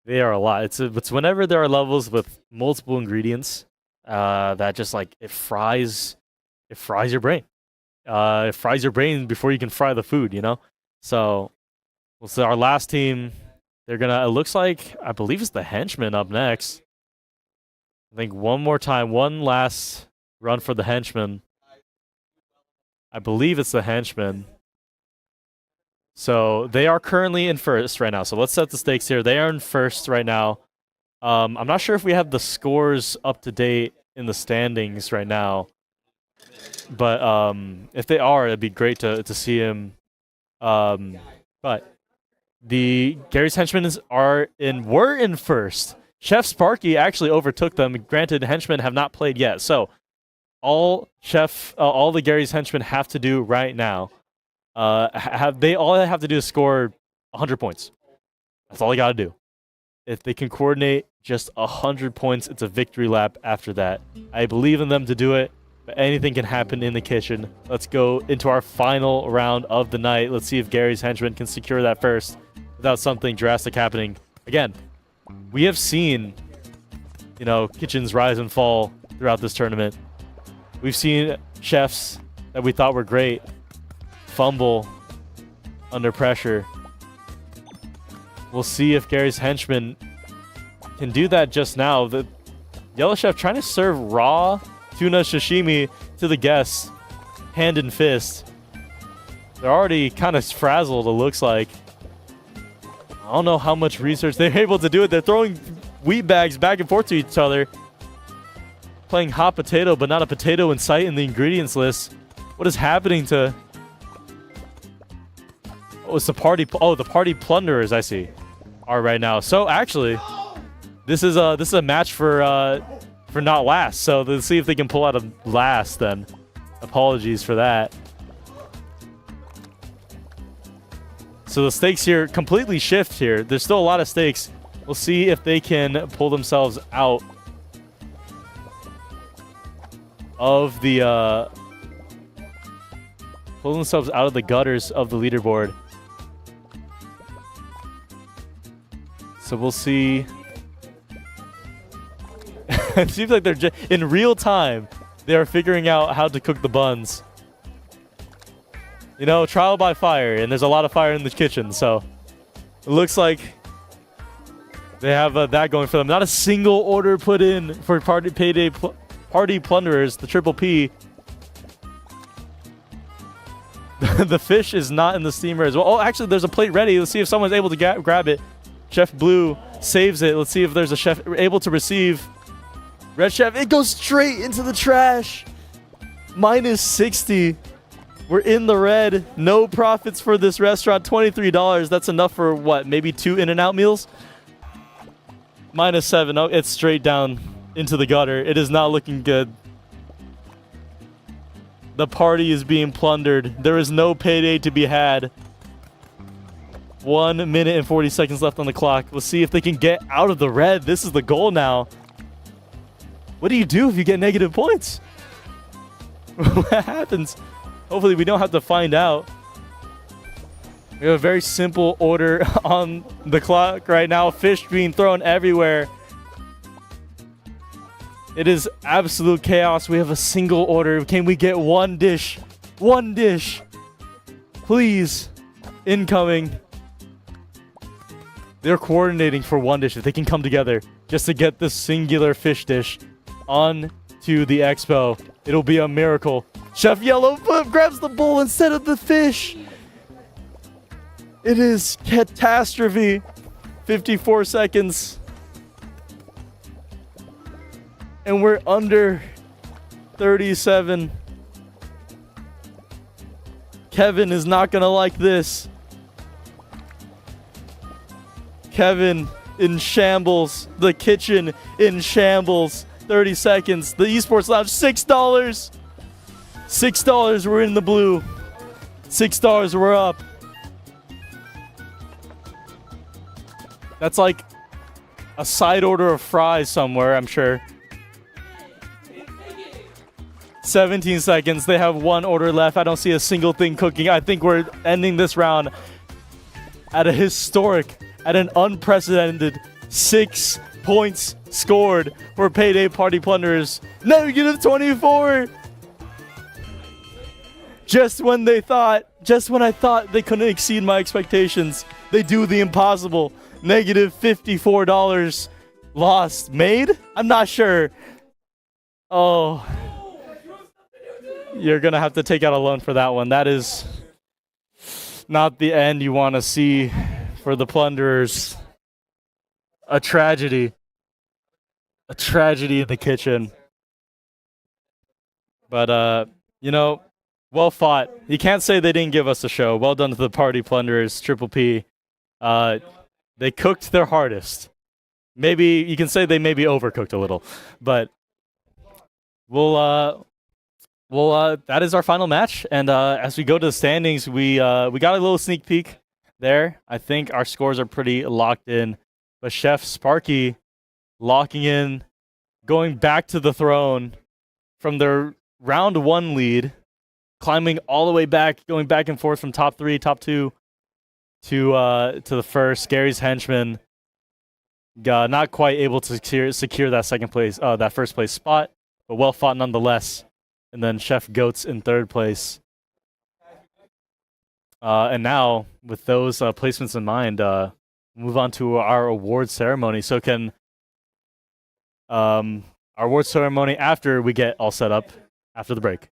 a lot. It's whenever there are levels with multiple ingredients that just like it fries your brain. It fries your brain before you can fry the food, you know? So we'll see our last team. They're gonna, it looks like, I believe it's the Henchmen up next. I think one more time, one last run for the Henchmen. I believe it's the Henchmen. So they are currently in first right now. So let's set the stakes here. They are in first right now. I'm not sure if we have the scores up to date in the standings right now. But if they are, it'd be great to see him. But the Gary's Henchmen were in first. Chef Sparky actually overtook them. Granted, Henchmen have not played yet. So all the Gary's Henchmen have to do right now, all they have to do is score 100 points. That's all they got to do. If they can coordinate just 100 points, it's a victory lap after that. I believe in them to do it. But anything can happen in the kitchen. Let's go into our final round of the night. Let's see if Gary's Henchmen can secure that first without something drastic happening. Again, we have seen, kitchens rise and fall throughout this tournament. We've seen chefs that we thought were great fumble under pressure. We'll see if Gary's Henchmen can do that just now. The Yellow Chef trying to serve raw tuna sashimi to the guests, hand and fist. They're already kind of frazzled, it looks like. I don't know how much research they're able to do it. They're throwing wheat bags back and forth to each other. Playing hot potato, but not a potato in sight in the ingredients list. What is happening to... Oh, it's the party... Oh, the party plunderers, I see, are right now. So, actually, this is a match for not last. So let's see if they can pull out a last then. Apologies for that. So the stakes here completely shift here. There's still a lot of stakes. We'll see if they can pull themselves out of the gutters of the leaderboard. So we'll see. It seems like they're in real time. They are figuring out how to cook the buns. Trial by fire, and there's a lot of fire in the kitchen. So it looks like they have that going for them. Not a single order put in for party plunderers. The triple P. The fish is not in the steamer as well. Oh, actually, there's a plate ready. Let's see if someone's able to grab it. Chef Blue saves it. Let's see if there's a chef able to receive. Red Chef, it goes straight into the trash. -60. We're in the red. No profits for this restaurant. $23. That's enough for what? Maybe 2 In-N-Out meals? -7. Oh, it's straight down into the gutter. It is not looking good. The party is being plundered. There is no payday to be had. 1 minute and 40 seconds left on the clock. We'll see if they can get out of the red. This is the goal now. What do you do if you get negative points? What happens? Hopefully we don't have to find out. We have a very simple order on the clock right now. Fish being thrown everywhere. It is absolute chaos. We have a single order. Can we get one dish? One dish. Please. Incoming. They're coordinating for one dish. If they can come together just to get this singular fish dish on to the expo, it'll be a miracle. Chef Yellow grabs the bowl instead of the fish. It is catastrophe. 54 seconds. And we're under 37. Kevin is not going to like this. Kevin in shambles. The kitchen in shambles. 30 seconds. The Esports Lounge, $6. $6, we're in the blue. $6, we're up. That's like a side order of fries somewhere, I'm sure. 17 seconds. They have one order left. I don't see a single thing cooking. I think we're ending this round at a historic, at an unprecedented 6 points scored for Payday Party Plunderers. -24. Just when I thought they couldn't exceed my expectations, they do the impossible. -$54 lost. Made? I'm not sure. Oh. You're going to have to take out a loan for that one. That is not the end you want to see for the Plunderers. A tragedy. A tragedy in the kitchen. But, you know, well fought. You can't say they didn't give us a show. Well done to the Party Plunderers, Triple P. They cooked their hardest. Maybe you can say they maybe overcooked a little, but that is our final match. And as we go to the standings, we got a little sneak peek there. I think our scores are pretty locked in. But Chef Sparky locking in, going back to the throne from their round 1 lead, climbing all the way back, going back and forth from top 3, top 2 to the first. Gary's henchman not quite able to secure that that first place spot, but well fought nonetheless. And then Chef Goats in 3rd place. And now, with those placements in mind, move on to our award ceremony. So can our award ceremony after we get all set up after the break.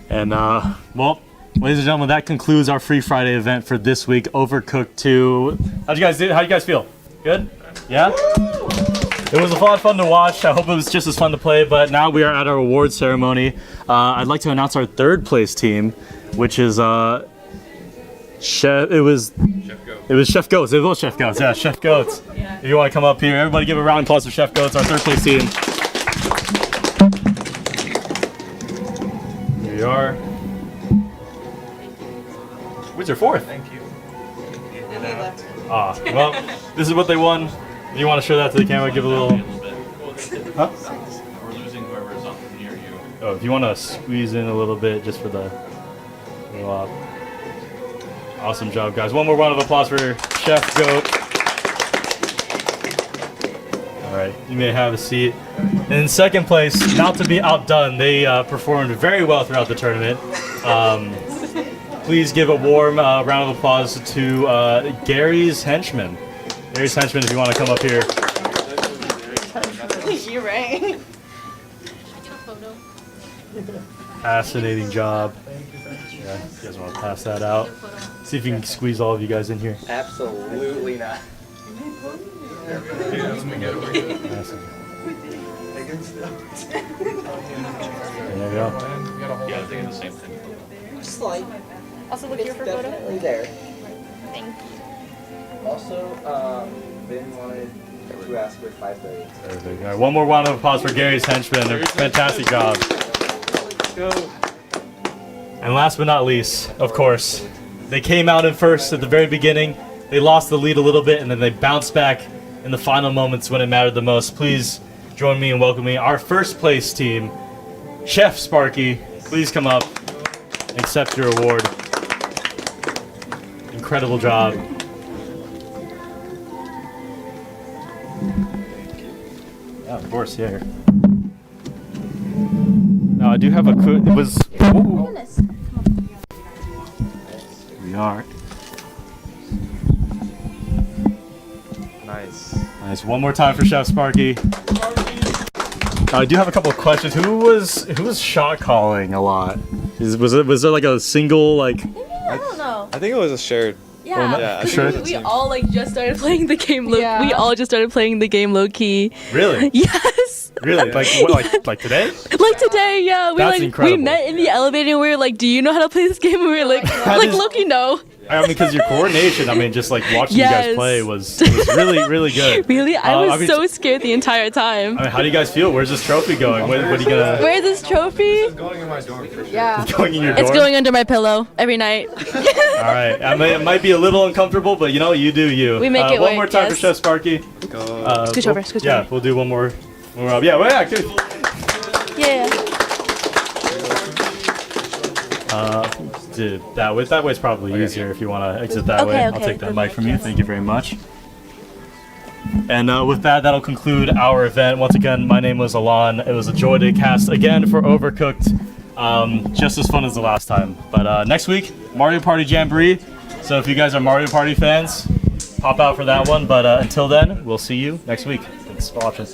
And well, ladies and gentlemen, that concludes our Free Friday event for this week. Overcooked 2. How'd you guys do? How you guys feel? Good? Yeah? It was a lot of fun to watch. I hope it was just as fun to play, but now we are at our award ceremony. I'd like to announce our third place team, which is Chef. It was Chef Goats. It was Chef Goats. Yeah, Chef Goats. Yeah. If you want to come up here, everybody give a round of applause for Chef Goats, our third place team. Here you are. Where's your fourth? Thank you. Ah, well, this is what they won. You want to show that to the camera? Give a little. Huh? We're losing whoever's up near you. Oh, if you want to squeeze in a little bit just for the. Awesome job, guys. One more round of applause for Chef Goat. All right, you may have a seat. And in second place, not to be outdone, they performed very well throughout the tournament. Please give a warm round of applause to Gary's Henchman. Gary's Henchman, if you want to come up here. You're right. Fascinating job. Yeah, you guys want to pass that out? See if you can squeeze all of you guys in here. Absolutely not. Awesome. There you go. Yeah, I think it's the same thing. Slight. Also look here for photo. Definitely there. Thank you. Also, Ben wanted to ask for 5:30. Perfect. All right, one more round of applause for Gary's Henchman. A fantastic job. Go. And last but not least, of course, they came out in first at the very beginning. They lost the lead a little bit, and then they bounced back in the final moments when it mattered the most. Please join me in welcoming our first place team, Chef Sparky. Please come up and accept your award. Incredible job. Yeah, of course, yeah. Now I do have a it was. Ooh. We are. Nice. Nice. One more time for Chef Sparky. I do have a couple of questions. Who was shot calling a lot? Was there like a single like? I don't know. I think it was a shared. Yeah. Yeah, I Sure. think it was We a team. all like just started playing the game low. Yeah. We all just started playing the game low key. Really? Yes. Really? Like what? Like today? Like today, yeah. We That's we incredible. met in the elevator and we were like, "Do you know how to play this game?" And we were like, does- Loki, no. I mean, because your coordination. I mean, just like watching you guys Yes. play was really really good. Really, I was I mean, so scared the entire time. I mean, how do you guys feel? Where's this trophy going? What are you gonna? Where's this trophy? Going in my dorm for sure. Yeah. Going in your It's dorm? going under my pillow every night. All right. I mean, it might be a little uncomfortable, but you know, you do you. We make it One work, more time for yes. Chef Sparky. Scooch over, scooch Yeah, over. we'll do one more. Up. Yeah, well, yeah, good. Yeah. Dude, that way's probably easier if you want to exit that Okay, way. okay, I'll take that good mic mic, from you. yes. Thank you very much. And with that, that'll conclude our event. Once again, my name was Alain. It was a joy to cast again for Overcooked. Just as fun as the last time. But next week, Mario Party Jamboree. So if you guys are Mario Party fans, pop out for that one. But until then, we'll see you next week. Thanks for watching.